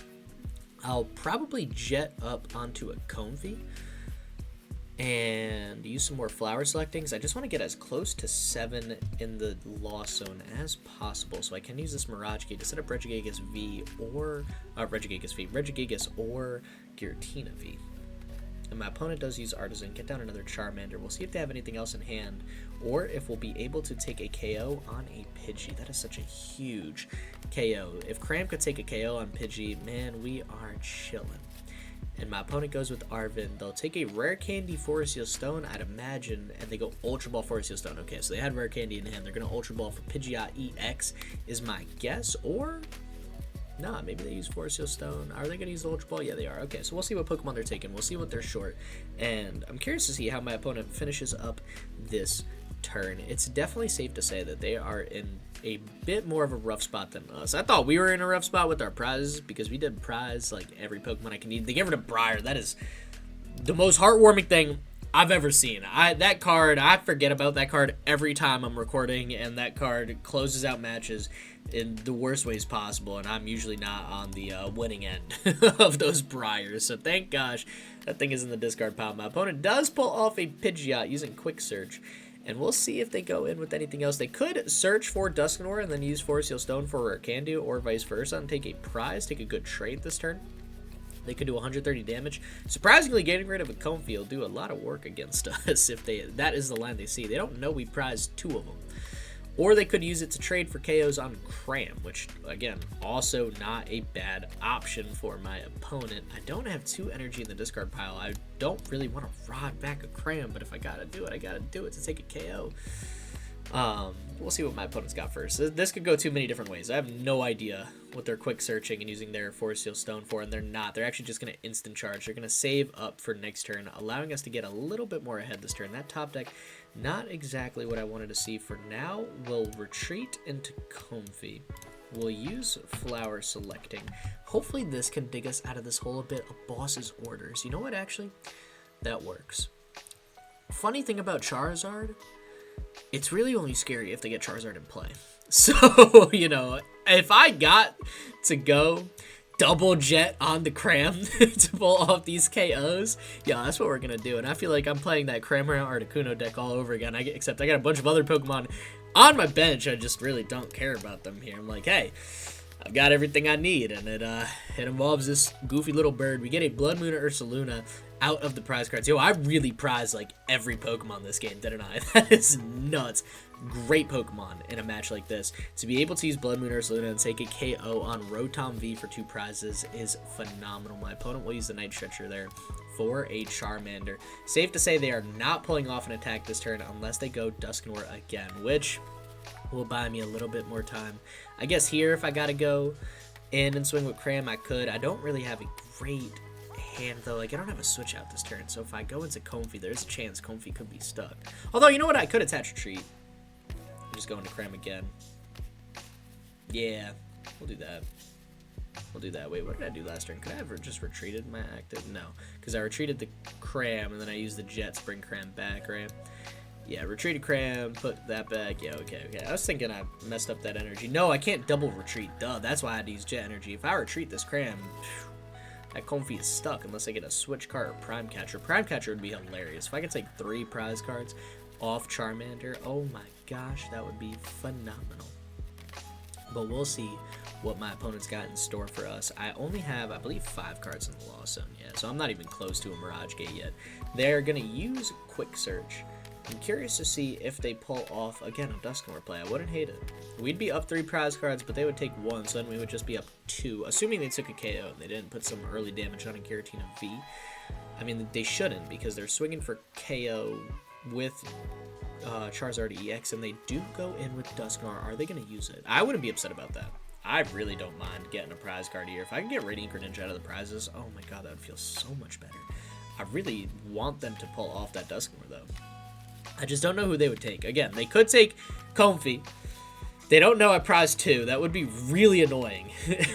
Speaker 1: I'll probably jet up onto a Comfey and use some more flower selectings. I just want to get as close to 7 in the loss zone as possible, so I can use this Mirage Gate to set up Regigigas V or Regigigas or Giratina V. And my opponent does use Artazon, get down another Charmander. We'll see if they have anything else in hand, or if we'll be able to take a KO on a Pidgey. That is such a huge KO. If Cram could take a KO on Pidgey, man, we are chilling. And my opponent goes with Arvin. They'll take a Rare Candy Forest Seal Stone, I'd imagine, and they go Ultra Ball Forest Seal Stone. Okay, so they had Rare Candy in hand. They're going to Ultra Ball for Pidgeot EX is my guess, or nah, maybe they use Forest Seal Stone. Are they going to use the Ultra Ball? Yeah, they are. Okay, so we'll see what Pokemon they're taking. We'll see what they're short, and I'm curious to see how my opponent finishes up this turn. It's definitely safe to say that they are in a bit more of a rough spot than us. I thought we were in a rough spot with our prizes because we did prize like every Pokemon I can need. They gave rid of Briar. That is the most heartwarming thing I've ever seen. That card, I forget about that card every time I'm recording, and that card closes out matches in the worst ways possible, and I'm usually not on the winning end of those Briars. So thank gosh that thing is in the discard pile. My opponent does pull off a Pidgeot using Quick Search, and we'll see if they go in with anything else. They could search for Dusknoir and then use Forest Seal Stone for Rare Candy, or vice versa, and take a prize, take a good trade this turn. They could do 130 damage. Surprisingly, getting rid of a Comfey will do a lot of work against us if that is the line they see. They don't know we prized 2 of them. Or they could use it to trade for KOs on Cram, which, again, also not a bad option for my opponent. I don't have 2 energy in the discard pile. I don't really want to rod back a Cram, but if I gotta do it, I gotta do it to take a KO. We'll see what my opponent's got first. This could go too many different ways. I have no idea what they're quick searching and using their Forest Seal Stone for, and they're not. They're actually just going to instant charge. They're going to save up for next turn, allowing us to get a little bit more ahead this turn. That top deck, not exactly what I wanted to see for now. We'll retreat into Comfey. We'll use Flower Selecting. Hopefully this can dig us out of this hole a bit of Boss's Orders. You know what, actually? That works. Funny thing about Charizard, it's really only scary if they get Charizard in play. So, you know, if I got to go double jet on the Cram to pull off these KOs, yeah, that's what we're going to do. And I feel like I'm playing that Cramorant Articuno deck all over again. Except I got a bunch of other Pokemon on my bench. I just really don't care about them here. I'm like, hey, I've got everything I need. And it involves this goofy little bird. We get a Bloodmoon Ursaluna out of the prize cards. Yo, I really prize like every Pokemon this game, didn't I? That is nuts. Great Pokemon in a match like this. To be able to use Bloodmoon Ursaluna and take a KO on Rotom V for 2 prizes is phenomenal. My opponent will use the Night Stretcher there for a Charmander. Safe to say they are not pulling off an attack this turn unless they go Dusknoir again, which will buy me a little bit more time. I guess here, if I gotta go in and swing with Cram, I could. I don't really have a great hand though. Like, I don't have a switch out this turn, so if I go into Comfey, there's a chance Comfey could be stuck. Although, you know what, I could attach Retreat. Just go into Cram again. Yeah, we'll do that. We'll do that. Wait, what did I do last turn? Could I have just retreated my active? No, because I retreated the Cram and then I used the Jet to bring Cram back, right? Yeah, retreated Cram, put that back. Yeah, okay. I was thinking I messed up that energy. No, I can't double retreat. Duh, that's why I had to use Jet energy. If I retreat this Cram, that Comfey is stuck unless I get a Switch Cart or Prime Catcher. Prime Catcher would be hilarious. If I could take 3 prize cards off Charmander, oh my gosh, that would be phenomenal. But we'll see what my opponent's got in store for us. I only have, I believe, 5 cards in the Lost Zone yet, so I'm not even close to a Mirage Gate yet. They're going to use Quick Search. I'm curious to see if they pull off, again, a Dusknoir play. I wouldn't hate it. We'd be up 3 prize cards, but they would take 1, so then we would just be up 2, assuming they took a KO and they didn't put some early damage on a Giratina V. I mean, they shouldn't, because they're swinging for KO with Charizard EX, and they do go in with Dusknoir. Are they going to use it? I wouldn't be upset about that. I really don't mind getting a prize card here. If I can get Radiant Greninja out of the prizes, oh my god, that would feel so much better. I really want them to pull off that Dusknoir, though. I just don't know who they would take. Again, they could take Comfey. They don't know I prize 2. That would be really annoying.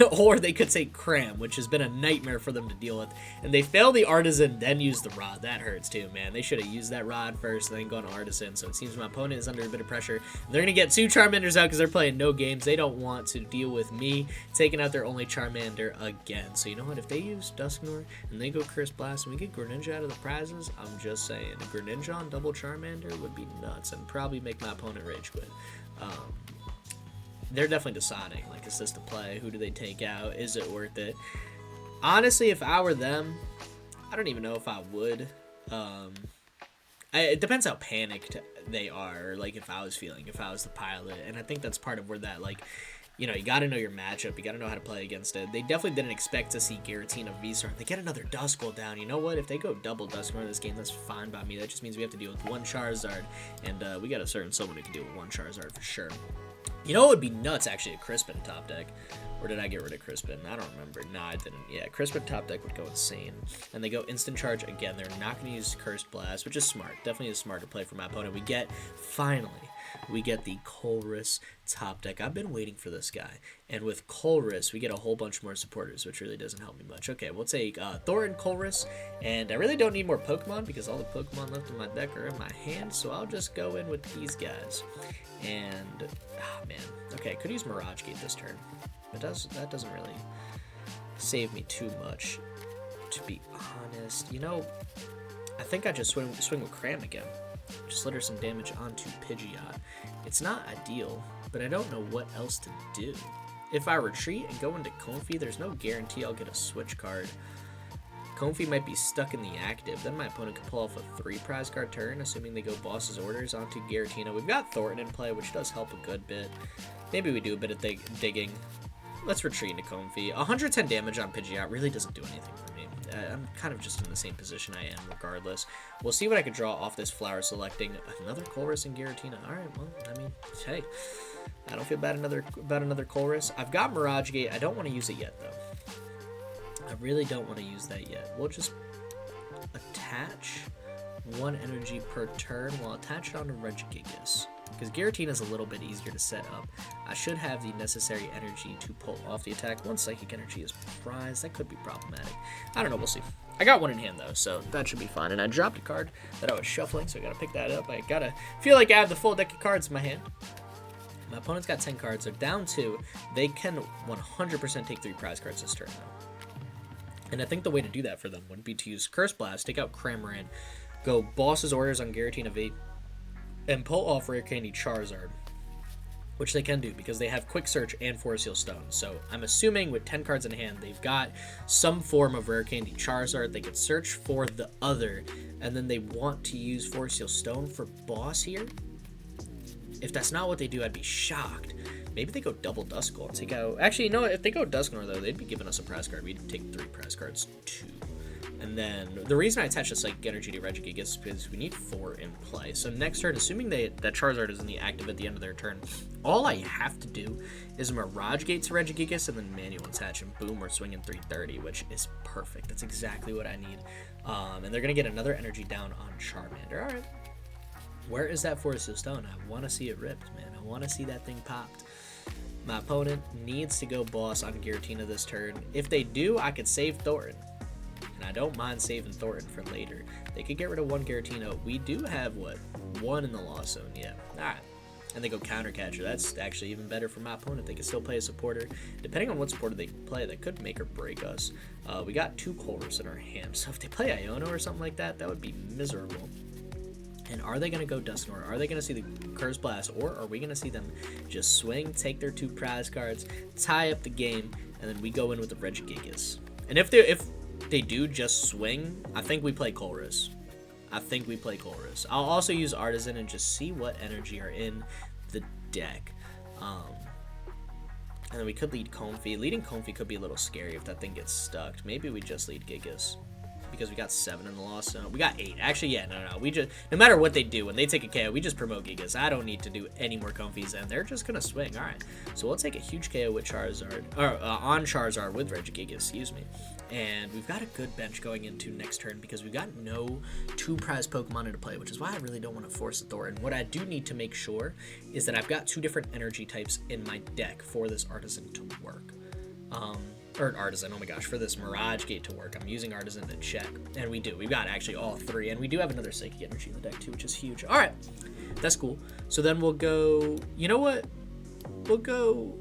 Speaker 1: Or they could take Cram, which has been a nightmare for them to deal with. And they fail the Artazon, then use the Rod. That hurts too, man. They should have used that Rod first, and then gone to Artazon. So it seems my opponent is under a bit of pressure. They're going to get 2 Charmanders out because they're playing no games. They don't want to deal with me taking out their only Charmander again. So you know what? If they use Dusknoir and they go Curse Blast and we get Greninja out of the prizes, I'm just saying. A Greninja on double Charmander would be nuts and probably make my opponent rage quit. They're definitely deciding, like, is this the play? Who do they take out? Is it worth it? Honestly, if I were them, I don't even know if I would. It depends how panicked they are, or, like, if I was the pilot. And I think that's part of where that, like, you know, you got to know your matchup. You got to know how to play against it. They definitely didn't expect to see Giratina VSTAR. They get another Duskull down. You know what? If they go double Dusknoir in this game, that's fine by me. That just means we have to deal with 1 Charizard. And we got a certain someone who can deal with 1 Charizard for sure. You know what would be nuts, actually, a Crispin top deck. Or did I get rid of Crispin? I don't remember. No, I didn't. Yeah, Crispin top deck would go insane. And they go instant charge again. They're not going to use Cursed Blast, which is smart. Definitely is smart to play for my opponent. Finally, we get the Colress top deck. I've been waiting for this guy. And with Colress, we get a whole bunch more supporters, which really doesn't help me much. Okay, we'll take Thorton Colress. And I really don't need more Pokemon because all the Pokemon left in my deck are in my hand. So I'll just go in with these guys. And, man. Okay, could use Mirage Gate this turn. That doesn't really save me too much, to be honest. You know, I think I just swing with Cram again. Just let her some damage onto Pidgeot. It's not ideal, but I don't know what else to do. If I retreat and go into Comfey, there's no guarantee I'll get a switch card. Comfey might be stuck in the active. Then my opponent could pull off a 3 prize card turn, assuming they go Boss's Orders onto Giratina. We've got Thorton in play, which does help a good bit. Maybe we do a bit of digging. Let's retreat into Comfey. 110 damage on Pidgeot really doesn't do anything for me. I'm kind of just in the same position I am regardless. We'll see what I could draw off this flower selecting. Another Colress and Giratina. Alright, well, I mean, hey. I don't feel bad about another Colress. I've got Mirage Gate. I don't want to use it yet, though. I really don't want to use that yet. We'll just attach 1 energy per turn. We'll attach it onto Regigigas, because Giratina is a little bit easier to set up. I should have the necessary energy to pull off the attack. 1 Psychic Energy is prized. That could be problematic. I don't know. We'll see. I got 1 in hand, though, so that should be fine. And I dropped a card that I was shuffling, so I got to pick that up. I got to feel like I have the full deck of cards in my hand. My opponent's got 10 cards. They're down 2. They can 100% take 3 prize cards this turn, though. And I think the way to do that for them would be to use Curse Blast, take out Cramorant, go Boss's Orders on Giratina V, and pull off Rare Candy Charizard, which they can do because they have Quick Search and Forest Seal Stone. So I'm assuming with 10 cards in hand, they've got some form of Rare Candy Charizard. They could search for the other, and then they want to use Forest Seal Stone for Boss here. If that's not what they do, I'd be shocked. Maybe they go double Duskull and take out... Actually, you know what? If they go Dusknoir, though, they'd be giving us a prize card. We'd take 3 prize cards, too. And then the reason I attach the Psychic Energy to Regigigas is because we need 4 in play. So next turn, assuming that Charizard is in the active at the end of their turn, all I have to do is Mirage Gate to Regigigas and then manual attach, and boom, we're swinging 330, which is perfect. That's exactly what I need. And they're going to get another energy down on Charmander. All right. Where is that Forest Seal Stone? I want to see it ripped, man. I want to see that thing popped. My opponent needs to go Boss on Giratina this turn. If they do, I could save Thorton. And I don't mind saving Thorton for later. They could get rid of 1 Giratina. We do have, what, 1 in the Lost Zone? Yeah. Alright. And they go Counter Catcher. That's actually even better for my opponent. They can still play a supporter. Depending on what supporter they play, that could make or break us. We got 2 Colress in our hand. So if they play Iono or something like that, that would be miserable. And are they going to go Dusknoir? Are they going to see the Curse Blast? Or are we going to see them just swing, take their 2 prize cards, tie up the game, and then we go in with the Regigigas? And if they do just swing, I think we play Colress. I'll also use Artazon and just see what energy are in the deck. And then we could lead Comfey. Leading Comfey could be a little scary if that thing gets stuck. Maybe we just lead Gigas, because we got 7 in the Lost Zone. We got 8. Actually, yeah, no. We just, no matter what they do, when they take a KO, we just promote Gigas. I don't need to do any more Comfeys, and they're just gonna swing. All right, so we'll take a huge KO with Charizard, or on Charizard with Regigigas, excuse me. And we've got a good bench going into next turn because we've got no 2 prize Pokemon into play, which is why I really don't want to force the Thorton. What I do need to make sure is that I've got 2 different energy types in my deck for this Artazon to work. Or Artazon, oh my gosh, for this Mirage Gate to work. I'm using Artazon to check, and we do. We've got actually all 3, and we do have another Psychic Energy in the deck too, which is huge. All right, that's cool. So then we'll go, you know what? We'll go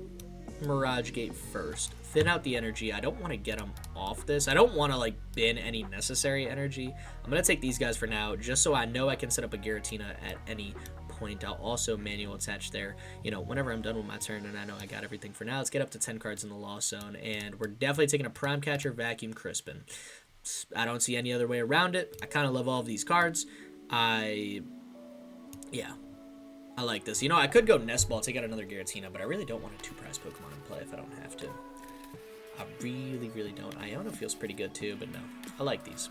Speaker 1: Mirage Gate first. Thin out the energy. I don't want to get them off this. I don't want to, like, bin any necessary energy. I'm going to take these guys for now, just so I know I can set up a Giratina at any point. I'll also manual attach there, you know, whenever I'm done with my turn, and I know I got everything for now. Let's get up to 10 cards in the Lost Zone, and we're definitely taking a Prime Catcher, Vacuum, Crispin. I don't see any other way around it. I kind of love all of these cards. Yeah, I like this. You know, I could go Nest Ball, take out another Giratina, but I really don't want a 2 prize Pokemon in play if I don't have to. I really don't. Iono feels pretty good too, but no. I like these.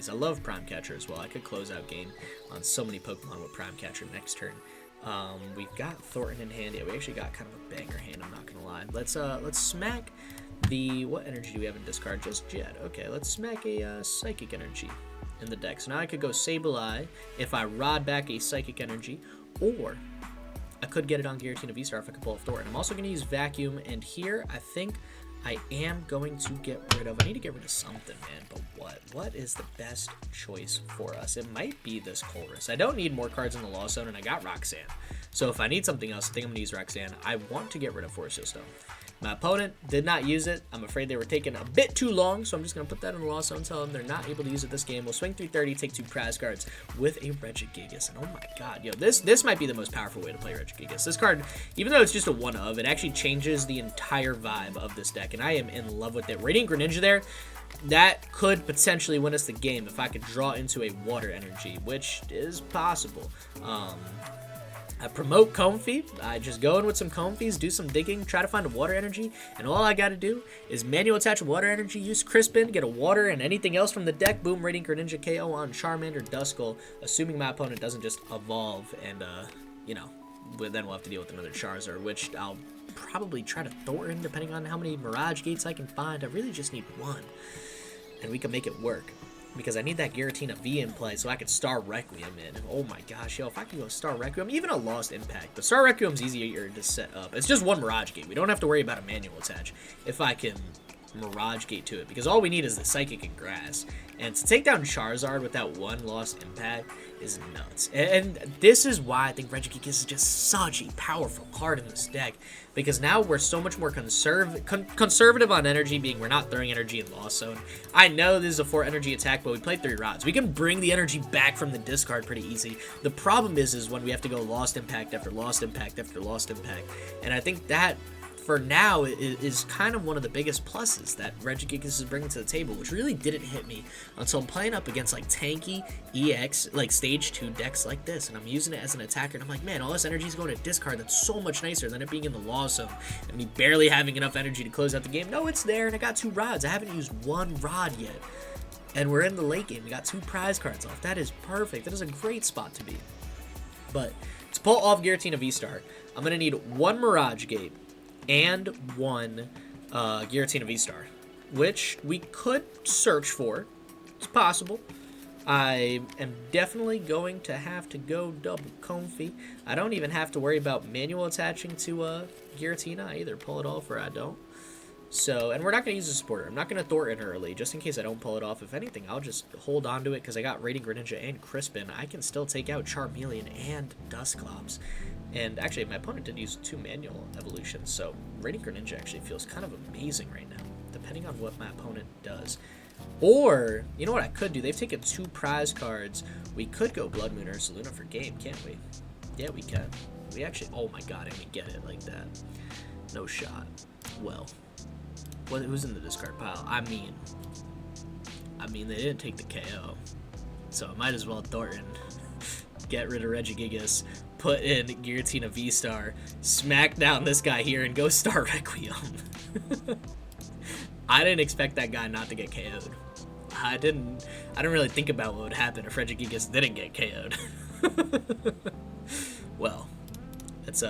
Speaker 1: I love Prime Catcher as well. I could close out game on so many Pokemon with Prime Catcher next turn. We've got Thorton in hand. Yeah, we actually got kind of a banger hand, I'm not gonna lie. Let's smack the, what energy do we have in discard? Just Jet. Okay, let's smack a Psychic Energy in the deck. So now I could go Sableye if I rod back a Psychic Energy, or I could get it on Giratina VSTAR if I could pull off Thorton. I'm also gonna use Vacuum, and here I think I am going to get rid of, I need to get rid of something, man, but what? What is the best choice for us? It might be this Colress. I don't need more cards in the Lost Zone, and I got Roxanne. So if I need something else, I think I'm going to use Roxanne. I want to get rid of Forest Seal Stone. My opponent did not use it. I'm afraid they were taking a bit too long, so I'm just going to put that in the loss zone, tell them they're not able to use it this game. We'll swing 330, take 2 prize cards with a Regigigas. And oh my god, yo, this might be the most powerful way to play Regigigas. This card, even though it's just a one of, it actually changes the entire vibe of this deck, and I am in love with it. Radiant Greninja there, that could potentially win us the game if I could draw into a water energy, which is possible. I promote Comfey. I just go in with some Comfeys, do some digging, try to find a water energy, and all I gotta do is manual attach a water energy, use Crispin, get a water, and anything else from the deck. Boom, Radiant Greninja KO on Charmander, Duskull, assuming my opponent doesn't just evolve, and, you know, then we'll have to deal with another Charizard, which I'll probably try to Thorton, depending on how many Mirage Gates I can find. I really just need one, and we can make it work. Because I need that Giratina V in play so I could Star Requiem in. Oh my gosh, yo, if I could go Star Requiem, even a Lost Impact. The Star Requiem's easier to set up. It's just one Mirage Gate. We don't have to worry about a manual attach if I can Mirage Gate to it. Because all we need is the Psychic and Grass. And to take down Charizard with that one Lost Impact is nuts. And this is why I think Regigigas is just such a powerful card in this deck. Because now we're so much more conservative on energy, being we're not throwing energy in Lost Zone. I know this is a 4 energy attack, but we played 3 rods. We can bring the energy back from the discard pretty easy. The problem is when we have to go Lost Impact after Lost Impact after Lost Impact. And I think that, for now, is kind of one of the biggest pluses that Regigigas is bringing to the table, which really didn't hit me until I'm playing up against like tanky EX, like stage 2 decks like this, and I'm using it as an attacker, and I'm like, man, all this energy is going to discard. That's so much nicer than it being in the Lost Zone and me barely having enough energy to close out the game. No, it's there, and I got 2 rods. I haven't used 1 rod yet, and we're in the late game. We got 2 prize cards off. That is perfect. That is a great spot to be. But to pull off Giratina V-Star, I'm going to need 1 Mirage Gate and 1 Giratina V-Star, which we could search for. It's possible. I am definitely going to have to go double Comfey. I don't even have to worry about manual attaching to Giratina. I either pull it off or I don't. So, and we're not going to use a supporter. I'm not going to Thornton early, just in case I don't pull it off. If anything, I'll just hold on to it because I got Radiant Greninja and Crispin. I can still take out Charmeleon and Dusclops. And actually, my opponent did use 2 manual evolutions, so Radiant Greninja actually feels kind of amazing right now, depending on what my opponent does. Or, you know what I could do? They've taken 2 prize cards. We could go Bloodmoon Ursaluna for game, can't we? Yeah, we can. We actually, oh my god, and we get it like that. No shot. Well, who's in the discard pile? I mean, they didn't take the KO, so I might as well Thornton. Get rid of Regigigas, put in Giratina V-Star, smack down this guy here, and go Star Requiem. I didn't expect that guy not to get KO'd. I didn't really think about what would happen if Regigigas didn't get KO'd. Well, it's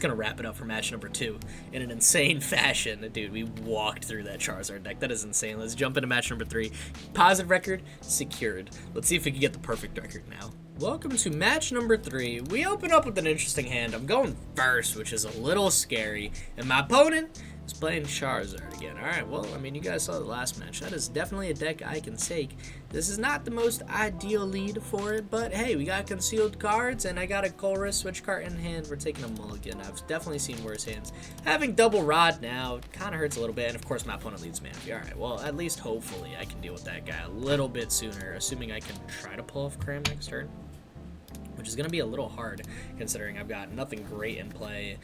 Speaker 1: gonna wrap it up for match number 2 in an insane fashion. Dude, we walked through that Charizard deck. That is insane. Let's jump into match number 3. Positive record secured. Let's see if we can get the perfect record now. Welcome to match number 3. We open up with an interesting hand. I'm going first, which is a little scary, and my opponent is playing Charizard again. Alright, well, I mean, you guys saw the last match. That is definitely a deck I can take. This is not the most ideal lead for it, but hey, we got concealed cards, and I got a Colress Switch Cart in hand. We're taking a mulligan. I've definitely seen worse hands. Having double Rod now kind of hurts a little bit, and of course, my opponent leads Manaphy. Alright, well, at least hopefully I can deal with that guy a little bit sooner, assuming I can try to pull off Cram next turn, which is going to be a little hard considering I've got nothing great in play.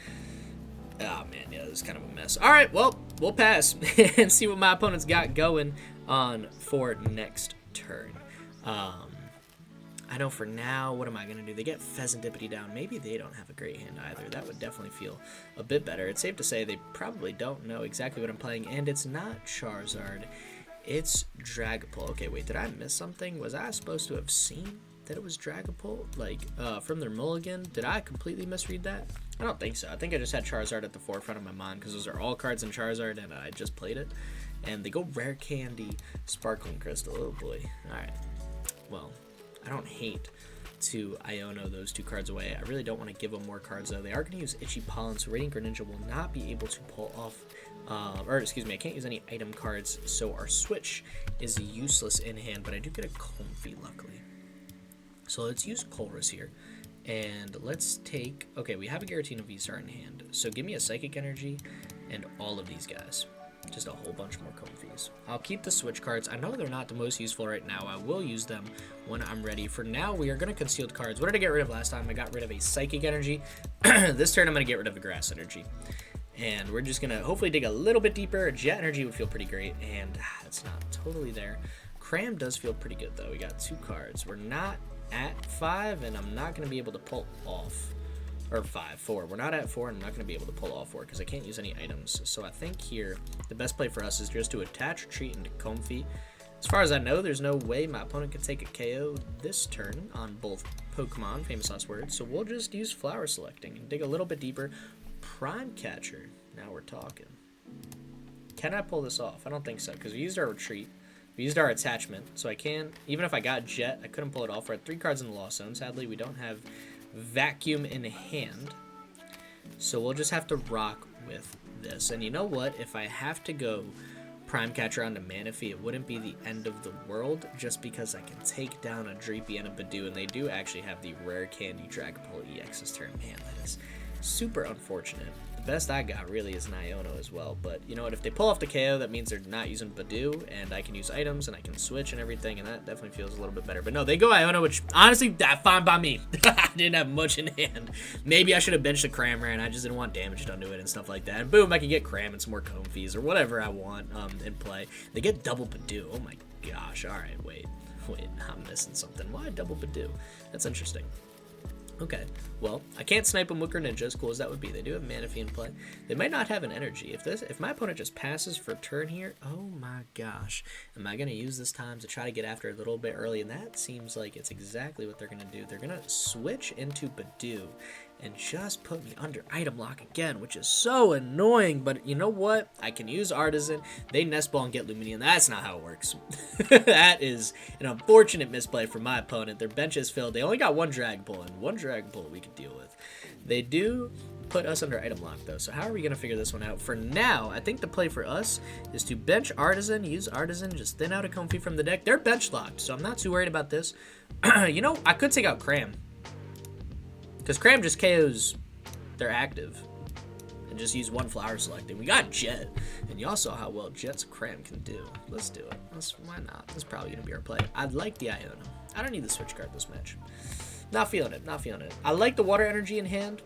Speaker 1: Oh man, yeah, this is kind of a mess. Alright, well, we'll pass and see what my opponent's got going on for next turn. I know for now, what am I going to do? They get Pheasantipity down. Maybe they don't have a great hand either. That would definitely feel a bit better. It's safe to say they probably don't know exactly what I'm playing, and it's not Charizard. It's Dragapult. Okay, wait, did I miss something? Was I supposed to have seen that it was Dragapult, like, from their mulligan? Did I completely misread that? I don't think so. I think I just had Charizard at the forefront of my mind because those are all cards in Charizard, and I just played it. And they go Rare Candy, Sparkling Crystal. Oh boy. Alright. Well, I don't hate to Iono those 2 cards away. I really don't want to give them more cards, though. They are going to use Itchy Pollen, so Radiant Greninja will not be able to pull off, or excuse me, I can't use any item cards, so our Switch is useless in hand, but I do get a Comfey, luckily. So let's use Colress here, and let's take, okay, we have a Giratina V-Star in hand, so give me a Psychic Energy, and all of these guys. Just a whole bunch more Comfeys. I'll keep the Switch Cards. I know they're not the most useful right now. I will use them when I'm ready. For now, we are going to concealed cards. What did I get rid of last time? I got rid of a Psychic Energy. This turn, I'm going to get rid of a Grass Energy. And we're just going to hopefully dig a little bit deeper. A Jet Energy would feel pretty great, and it's not totally there. Cram does feel pretty good, though. We got 2 cards. We're not at 5, and I'm not going to be able to pull off. Or 4. We're not at 4, and I'm not going to be able to pull off 4 because I can't use any items. So I think here, the best play for us is just to attach Retreat into Comfey. As far as I know, there's no way my opponent could take a KO this turn on both Pokemon, famous last words. So we'll just use Flower Selecting and dig a little bit deeper. Prime Catcher. Now we're talking. Can I pull this off? I don't think so because we used our Retreat. We used our attachment. So I can, even if I got Jet, I couldn't pull it off. We're at 3 cards in the Lost Zone. Sadly, we don't have Vacuum in hand, so we'll just have to rock with this. And you know what, if I have to go Prime Catcher onto Manaphy, it wouldn't be the end of the world, just because I can take down a Dreepy and a Badoo, and they do actually have the Rare Candy Dragapult EX this turn. Man, that is super unfortunate. The best I got really is an Iono as well, but you know what, if they pull off the KO, that means they're not using Badoo, and I can use items, and I can switch and everything, and that definitely feels a little bit better. But no, they go Iono, which honestly, that's fine by me. I didn't have much in hand. Maybe I should have benched the Cramorant, I just didn't want damage done to it and stuff like that. And boom, I can get Cram and some more Comfeys, or whatever I want in play. They get double Badoo. Oh my gosh, alright, wait, I'm missing something. Why double Badoo? That's interesting. Okay, well, I can't snipe them with Greninja, as cool as that would be. They do have Manaphy in play. They might not have an energy. If my opponent just passes for a turn here, oh my gosh. Am I going to use this time to try to get after a little bit early? And that seems like it's exactly what they're going to do. They're going to switch into Badoo and just put me under item lock again, which is so annoying. But you know what? I can use Artazon. They Nest Ball and get Lumineon. That's not how it works. That is an unfortunate misplay for my opponent. Their bench is filled. They only got 1 Dragapult, and 1 Dragapult we could deal with. They do put us under item lock, though. So how are we going to figure this one out? For now, I think the play for us is to bench Artazon, use Artazon, just thin out a Comfey from the deck. They're bench locked, so I'm not too worried about this. You know, I could take out Cram, because Cram just KOs their active and just use 1 Flower Selecting. We got Jet, and y'all saw how well Jet's Cram can do. Let's do it. Why not? That's probably going to be our play. I like the Iono. I don't need the Switch Card this match. Not feeling it. Not feeling it. I like the Water Energy in hand.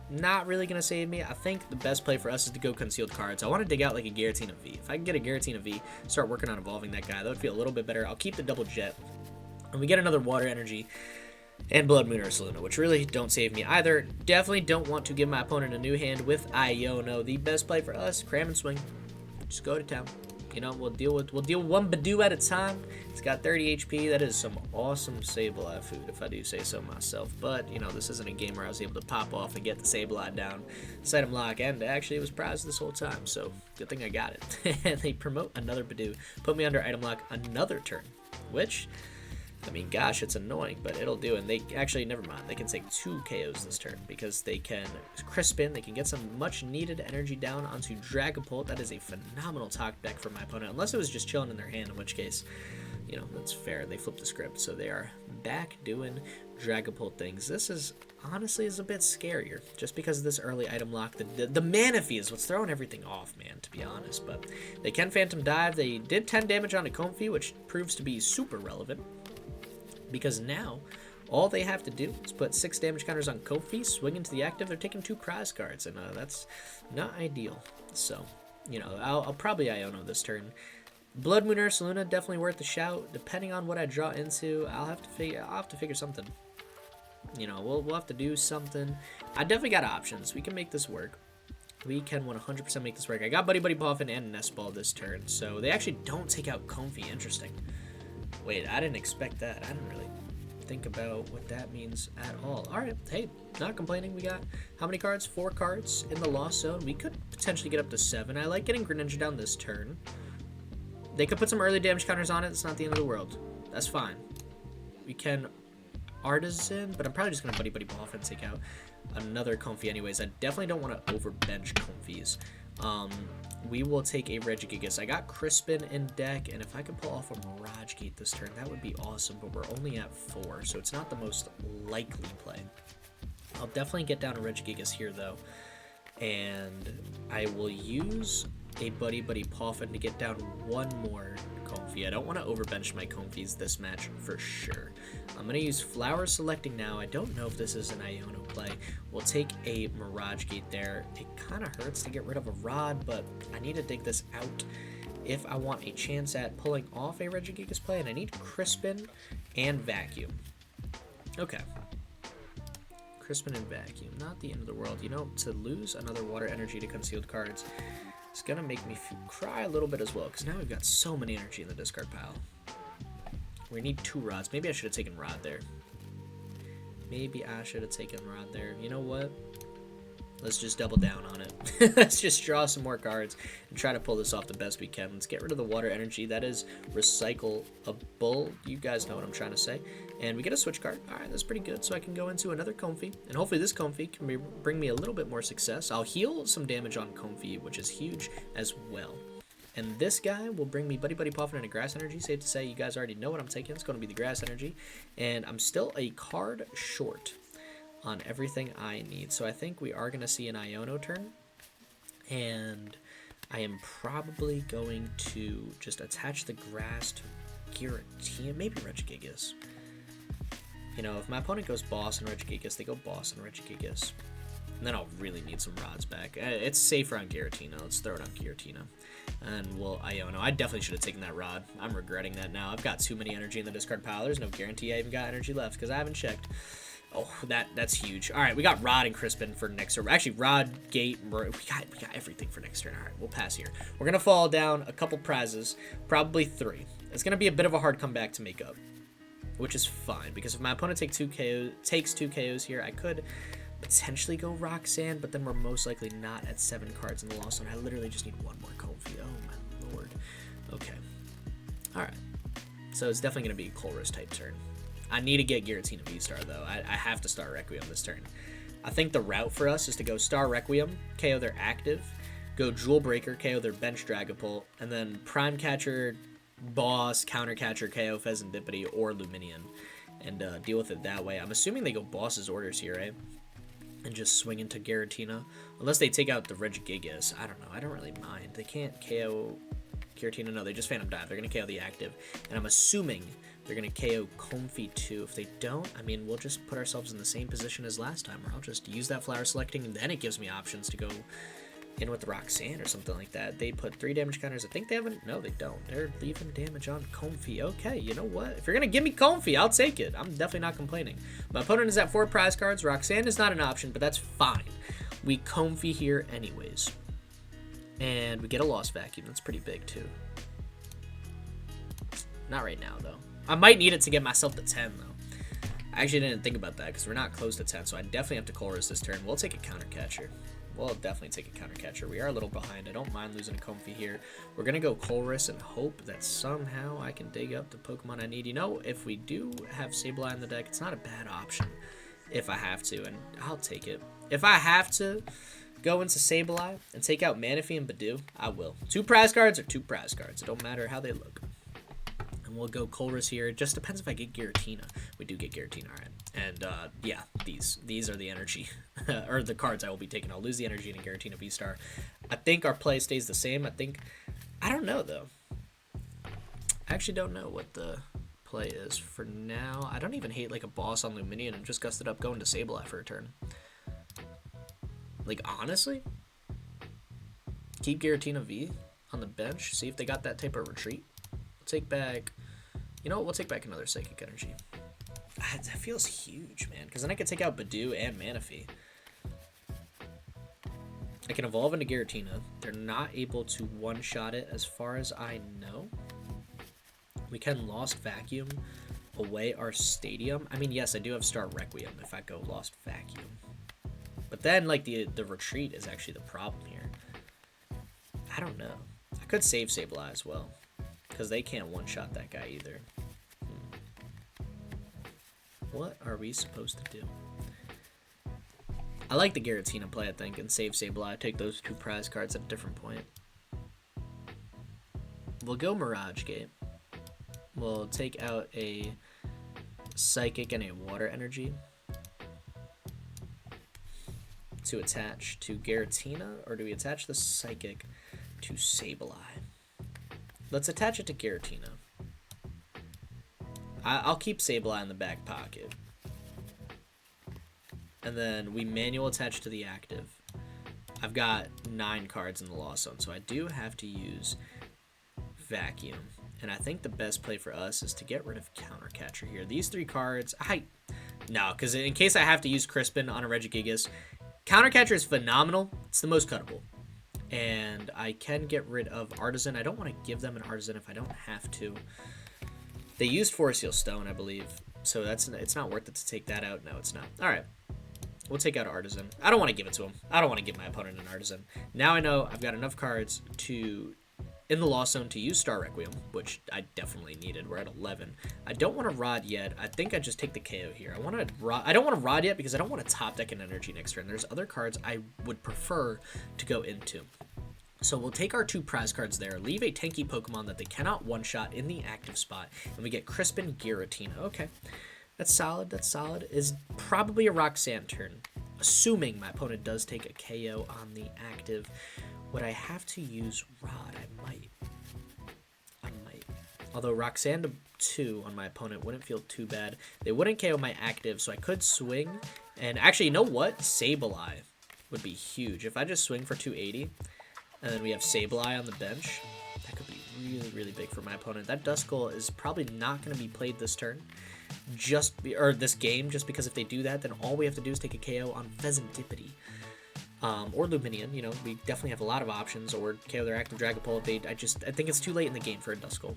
Speaker 1: Not really going to save me. I think the best play for us is to go concealed cards. I want to dig out like a Giratina V. If I can get a Giratina V, start working on evolving that guy, that would feel a little bit better. I'll keep the double Jet, and we get another Water Energy and Bloodmoon Ursaluna, which really don't save me either. Definitely don't want to give my opponent a new hand with Iono. The best play for us, Cram and Swing. Just go to town. You know, we'll deal with 1 Badoo at a time. It's got 30 HP. That is some awesome Sableye food, if I do say so myself. But, you know, this isn't a game where I was able to pop off and get the Sableye down, set him lock, and actually it was prized this whole time. So, good thing I got it. And they promote another Badoo, put me under item lock another turn, which, I mean, gosh, it's annoying, but it'll do. And they actually, never mind, they can take 2 KOs this turn because they can Crispin. They can get some much needed energy down onto Dragapult. That is a phenomenal talk deck for my opponent, unless it was just chilling in their hand, in which case, you know, that's fair. They flipped the script, so they are back doing Dragapult things. This is, honestly, is a bit scarier just because of this early item lock. The Manaphy is what's throwing everything off, man, to be honest. But they can Phantom Dive. They did 10 damage onto Comfey, which proves to be super relevant, because now all they have to do is put 6 damage counters on Comfey, swing into the active. They're taking 2 prize cards, and that's not ideal. So, you know, I'll probably Iono this turn. Bloodmoon Ursaluna, definitely worth a shout. Depending on what I draw into, I'll have to figure something. You know, we'll have to do something. I definitely got options. We can make this work. We can 100% make this work. I got Buddy-Buddy Poffin and Nest Ball this turn, so they actually don't take out Comfey. Interesting. Wait, I didn't expect that. I didn't really think about what that means at all. Alright, hey, not complaining. We got how many cards? 4 cards in the Lost Zone. We could potentially get up to 7. I like getting Greninja down this turn. They could put some early damage counters on it. It's not the end of the world. That's fine. We can Artazon, but I'm probably just going to Buddy-Buddy Poffin and take out another Comfey anyways. I definitely don't want to overbench Comfeys. We will take a Regigigas. I got Crispin in deck, and if I could pull off a Mirage Gate this turn, that would be awesome, but we're only at 4, so it's not the most likely play. I'll definitely get down a Regigigas here, though, and I will use a Buddy-Buddy Poffin to get down one more Comfey. I don't want to overbench my Comfeys this match for sure. I'm going to use Flower Selecting now. I don't know if this is an Iono play. We'll take a Mirage Gate there. It kind of hurts to get rid of a Rod, but I need to dig this out if I want a chance at pulling off a Regigigas play, and I need Crispin and Vacuum. Okay. Crispin and Vacuum, not the end of the world. You know, to lose another Water Energy to concealed cards, it's gonna make me cry a little bit as well, because now we've got so many energy in the discard pile. We need 2 Rods. Maybe I should have taken Rod there. Maybe I should have taken Rod there. You know what? Let's just double down on it. Let's just draw some more cards and try to pull this off the best we can. Let's get rid of the Water Energy. That is recyclable. You guys know what I'm trying to say. And we get a Switch Cart. All right, that's pretty good. So I can go into another Comfey. And hopefully this Comfey can bring me a little bit more success. I'll heal some damage on Comfey, which is huge as well. And this guy will bring me Buddy-Buddy Poffin and a Grass Energy. Safe to say you guys already know what I'm taking. It's going to be the Grass Energy. And I'm still a card short on everything I need. So I think we are going to see an Iono turn. And I am probably going to just attach the grass to Giratina, maybe Regigigas. You know, if my opponent goes Boss and Regigigas, they go Boss and Regigigas. And then I'll really need some Rods back. It's safer on Giratina. Let's throw it on Giratina. And we'll Iono. I definitely should have taken that Rod. I'm regretting that now. I've got too many energy in the discard pile. There's no guarantee I even got energy left because I haven't checked. Oh, that's huge. All right, we got Rod and Crispin for next turn. Actually, Rod, Gate, we got everything for next turn. All right, we'll pass here. We're gonna fall down a couple prizes, probably 3. It's gonna be a bit of a hard comeback to make up, which is fine because if my opponent takes 2 KOs here, I could potentially go Roxanne, but then we're most likely not at 7 cards in the lost zone. I literally just need 1 more Comfey. Oh my lord. Okay. All right. So it's definitely gonna be a Colress type turn. I need to get Giratina VSTAR though. I have to start Requiem this turn. I think the route for us is to go Star Requiem, KO their active, go Jewel Breaker, KO their bench Dragapult, and then Prime Catcher, Boss, Counter Catcher, KO Pheasantipity or Luminion, and deal with it that way. I'm assuming they go Boss's orders here, right? And just swing into Giratina. Unless they take out the Regigigas. I don't know. I don't really mind. They can't KO Giratina. No, they just Phantom Dive. They're going to KO the active. And I'm assuming they're going to KO Comfey too. If they don't, I mean, we'll just put ourselves in the same position as last time, where I'll just use that Flower Selecting, and then it gives me options to go in with the Roxanne or something like that. They put 3 damage counters. I think they haven't. No, they don't. They're leaving damage on Comfey. Okay, you know what? If you're going to give me Comfey, I'll take it. I'm definitely not complaining. My opponent is at 4 prize cards. Roxanne is not an option, but that's fine. We Comfey here anyways. And we get a Lost Vacuum. That's pretty big too. Not right now, though. I might need it to get myself to 10, though. I actually didn't think about that because we're not close to 10, so I definitely have to Colress this turn. We'll take a Counter Catcher. We'll definitely take a Counter Catcher. We are a little behind. I don't mind losing a Comfey here. We're going to go Colress and hope that somehow I can dig up the Pokemon I need. You know, if we do have Sableye in the deck, it's not a bad option if I have to, and I'll take it. If I have to go into Sableye and take out Manaphy and Badoo, I will. 2 prize cards are 2 prize cards. It don't matter how they look. And we'll go Colress here. It just depends if I get Giratina. We do get Giratina, all right. And yeah, these are the energy, or the cards I will be taking. I'll lose the energy in a Giratina VSTAR. I think our play stays the same. I don't know, though. I actually don't know what the play is for now. I don't even hate like a Boss on Luminion and just gusted up going to Sableye for a turn. Like, honestly, keep Giratina V on the bench. See if they got that type of retreat. We'll take back, you know what? We'll take back another Psychic Energy. That feels huge, man, because then I can take out Badoo and Manaphy. I can evolve into Giratina. They're not able to one-shot it as far as I know. We can Lost Vacuum away our stadium. I mean, yes, I do have Star Requiem if I go Lost Vacuum. But then, like, the retreat is actually the problem here. I don't know. I could save Sableye as well, because they can't one-shot that guy either. What are we supposed to do? I like the Giratina play, I think, and save Sableye. Take those 2 prize cards at a different point. We'll go Mirage Gate. We'll take out a Psychic and a Water Energy to attach to Giratina, or do we attach the Psychic to Sableye? Let's attach it to Giratina. I'll keep Sableye in the back pocket. And then we manual attach to the active. I've got 9 cards in the Lost Zone, so I do have to use Vacuum. And I think the best play for us is to get rid of Counter Catcher here. These 3 cards, no, because in case I have to use Crispin on a Regigigas, Counter Catcher is phenomenal. It's the most cuttable. And I can get rid of Artazon. I don't want to give them an Artazon if I don't have to. They used Forest Seal Stone, I believe. So it's not worth it to take that out. No, it's not. All right. We'll take out Artazon. I don't want to give it to him. I don't want to give my opponent an Artazon. Now I know I've got enough cards to, in the Lost Zone, to use Star Requiem, which I definitely needed. We're at 11. I don't want to Rod yet. I think I just take the KO here. I don't want to Rod yet because I don't want to top deck an energy next turn. There's other cards I would prefer to go into. So we'll take our 2 prize cards there, leave a tanky Pokemon that they cannot one-shot in the active spot, and we get Crispin Giratina. Okay. That's solid. That's solid. Is probably a Roxanne turn. Assuming my opponent does take a KO on the active. Would I have to use Rod? I might. Although Roxanne to 2 on my opponent wouldn't feel too bad. They wouldn't KO my active, so I could swing. And actually, you know what? Sableye would be huge. If I just swing for 280, and then we have Sableye on the bench, that could be really, really big for my opponent. That Duskull is probably not going to be played this turn. Or this game, just because if they do that, then all we have to do is take a KO on Pheasantipity. Or Luminion, you know, we definitely have a lot of options, or KO their active Dragapult if they, I think it's too late in the game for a Duskull.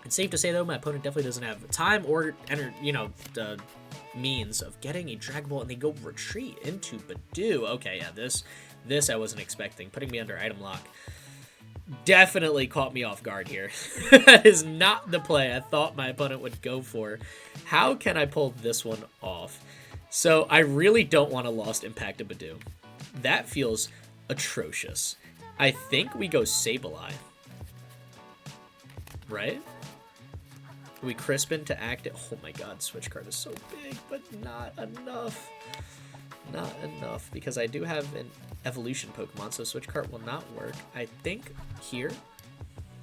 Speaker 1: It's safe to say, though, my opponent definitely doesn't have time or, the means of getting a Dragapult, and they go retreat into Badoo. Okay, yeah, this I wasn't expecting. Putting me under item lock definitely caught me off guard here. That is not the play I thought my opponent would go for. How can I pull this one off? So I really don't want a Lost Impact to Badoo. That feels atrocious. I think we go Sableye. Right? We Crispin to act it. Oh my god, Switch Cart is so big, but not enough. Not enough, because I do have an evolution Pokemon, so Switch Cart will not work. I think here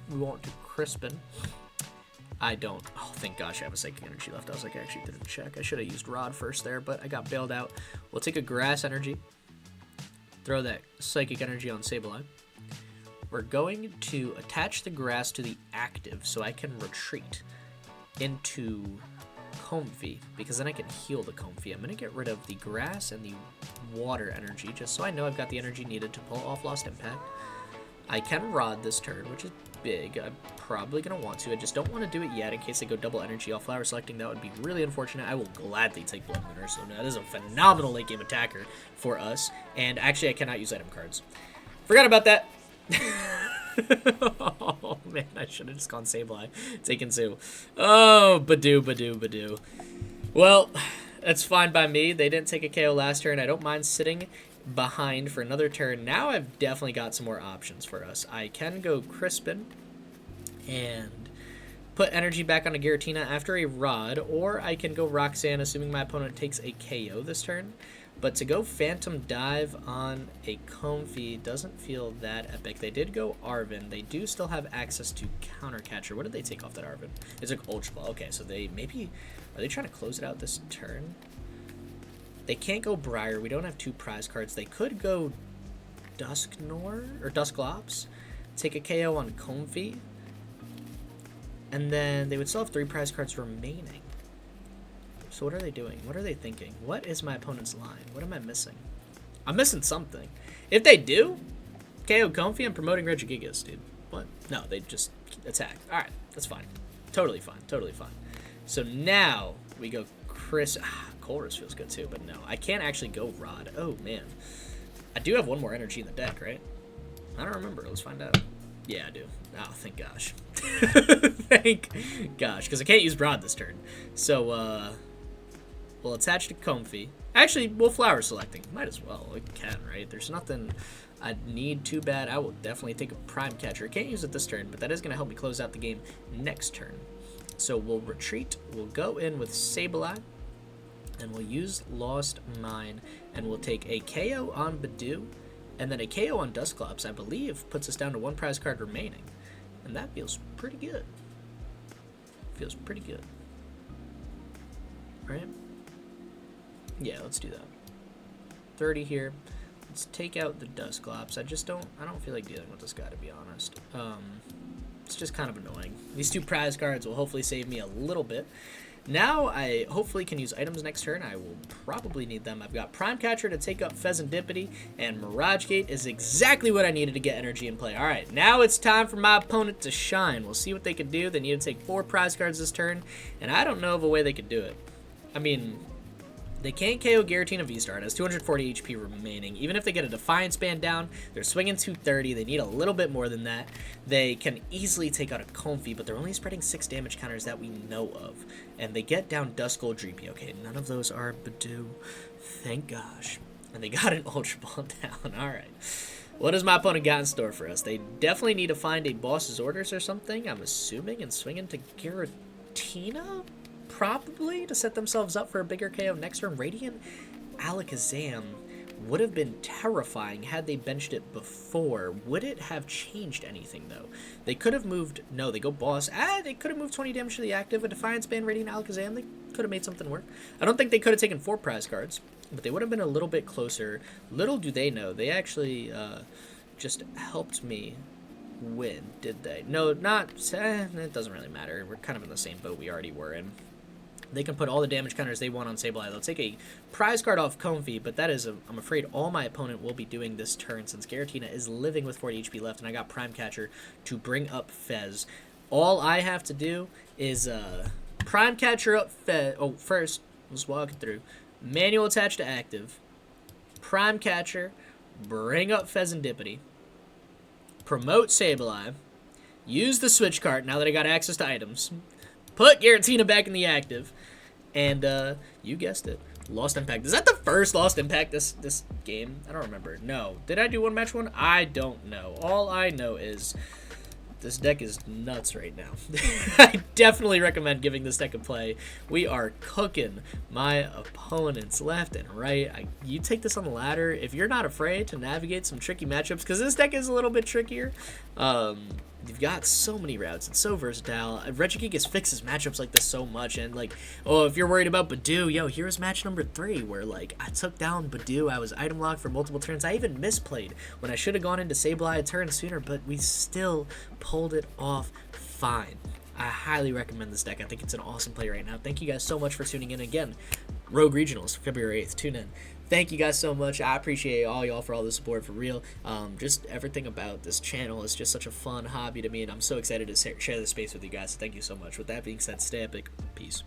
Speaker 1: we want to Crispin. I don't. Oh, thank gosh, I have a Psychic Energy left. I was like, I actually didn't check. I should have used Rod first there, but I got bailed out. We'll take a Grass Energy. Throw that Psychic Energy on Sableye. We're going to attach the Grass to the active so I can retreat into Comfey, because then I can heal the Comfey. I'm going to get rid of the Grass and the Water Energy, just so I know I've got the energy needed to pull off Lost Impact. I can Rod this turn, which is big. I'm probably going to want to. I just don't want to do it yet in case I go double energy off Flower Selecting. That would be really unfortunate. I will gladly take Bloodmoon Ursaluna. That is a phenomenal late game attacker for us. And actually, I cannot use item cards. Forgot about that. Oh man, I should have just gone Sableye. Taken Sue. Oh, Badoo. Well, that's fine by me. They didn't take a KO last turn. I don't mind sitting behind for another turn. Now I've definitely got some more options for us. I can go Crispin and put energy back on a Giratina after a Rod, or I can go Roxanne, assuming my opponent takes a KO this turn. But to go Phantom Dive on a Comfey doesn't feel that epic. They did go Arven. They do still have access to Counter Catcher. What did they take off that Arven? It's like Ultra Ball. Okay, so they maybe... Are they trying to close it out this turn? They can't go Briar. We don't have 2 prize cards. They could go Dusknoir or Dusclops. Take a KO on Comfey. And then they would still have 3 prize cards remaining. So what are they doing? What are they thinking? What is my opponent's line? What am I missing? I'm missing something. If they do, KO Comfey, I'm promoting Regigigas, dude. What? No, they just attack. Alright, that's fine. Totally fine. Totally fine. So now we go Colress feels good too, but no. I can't actually go Rod. Oh, man. I do have 1 more energy in the deck, right? I don't remember. Let's find out. Yeah, I do. Oh, thank gosh. Thank gosh, because I can't use Rod this turn. So, we'll attach to Comfey. Actually, we'll Flower Selecting. Might as well. We can, right? There's nothing I need too bad. I will definitely take a Prime Catcher. Can't use it this turn, but that is going to help me close out the game next turn. So we'll retreat. We'll go in with Sableye. And we'll use Lost Mine, and we'll take a KO on Badoo, and then a KO on Dusclops, I believe, puts us down to 1 prize card remaining. And that feels pretty good. Feels pretty good. Right? Yeah, let's do that. 30 here. Let's take out the Dusclops. I don't feel like dealing with this guy, to be honest. It's just kind of annoying. These 2 prize cards will hopefully save me a little bit. Now I hopefully can use items next turn. I will probably need them. I've got Prime Catcher to take up Pheasantipity, and Mirage Gate is exactly what I needed to get energy in play. Alright, now it's time for my opponent to shine. We'll see what they can do. They need to take 4 prize cards this turn, and I don't know of a way they could do it. I mean, they can't KO Giratina VSTAR. It has 240 HP remaining. Even if they get a Defiance Band down, they're swinging 230. They need a little bit more than that. They can easily take out a Comfey, but they're only spreading 6 damage counters that we know of. And they get down Duskull Dreepy. Okay, none of those are Badoo. Thank gosh. And they got an Ultra Ball down. Alright. What has my opponent got in store for us? They definitely need to find a Boss's Orders or something, I'm assuming, and swing into Giratina? Probably to set themselves up for a bigger KO next turn. Radiant Alakazam would have been terrifying had they benched it before. Would it have changed anything, though? They could have moved... No, they go Boss. They could have moved 20 damage to the active. A Defiance Band Radiant Alakazam, they could have made something work. I don't think they could have taken 4 prize cards, but they would have been a little bit closer. Little do they know, they actually just helped me win, did they? No, not... it doesn't really matter. We're kind of in the same boat we already were in. They can put all the damage counters they want on Sableye. They'll take a prize card off Comfey, but that is, I'm afraid, all my opponent will be doing this turn since Giratina is living with 40 HP left, and I got Prime Catcher to bring up Fez. All I have to do is Prime Catcher up Fez. Oh, first, let's walk it through. Manual attached to active. Prime Catcher, bring up Pheasantipity. Promote Sableye. Use the Switch Cart now that I got access to items. Put Giratina back in the active, and you guessed it, Lost Impact. Is that the first Lost Impact this game? I don't remember. No. Did I do 1 match 1? I don't know. All I know is this deck is nuts right now. I definitely recommend giving this deck a play. We are cooking my opponents left and right. You take this on the ladder if you're not afraid to navigate some tricky matchups, because this deck is a little bit trickier. You've got so many routes. It's so versatile. Regigigas fixes matchups like this so much. And, like, oh, if you're worried about Badoo, yo, here's match number 3 where, like, I took down Badoo. I was item locked for multiple turns. I even misplayed when I should have gone into Sableye a turn sooner, but we still pulled it off fine. I highly recommend this deck. I think it's an awesome play right now. Thank you guys so much for tuning in again. Rogue Regionals, February 8th. Tune in. Thank you guys so much. I appreciate all y'all for all the support, for real. Just everything about this channel is just such a fun hobby to me, and I'm so excited to share this space with you guys. So thank you so much. With that being said, stay epic. Peace.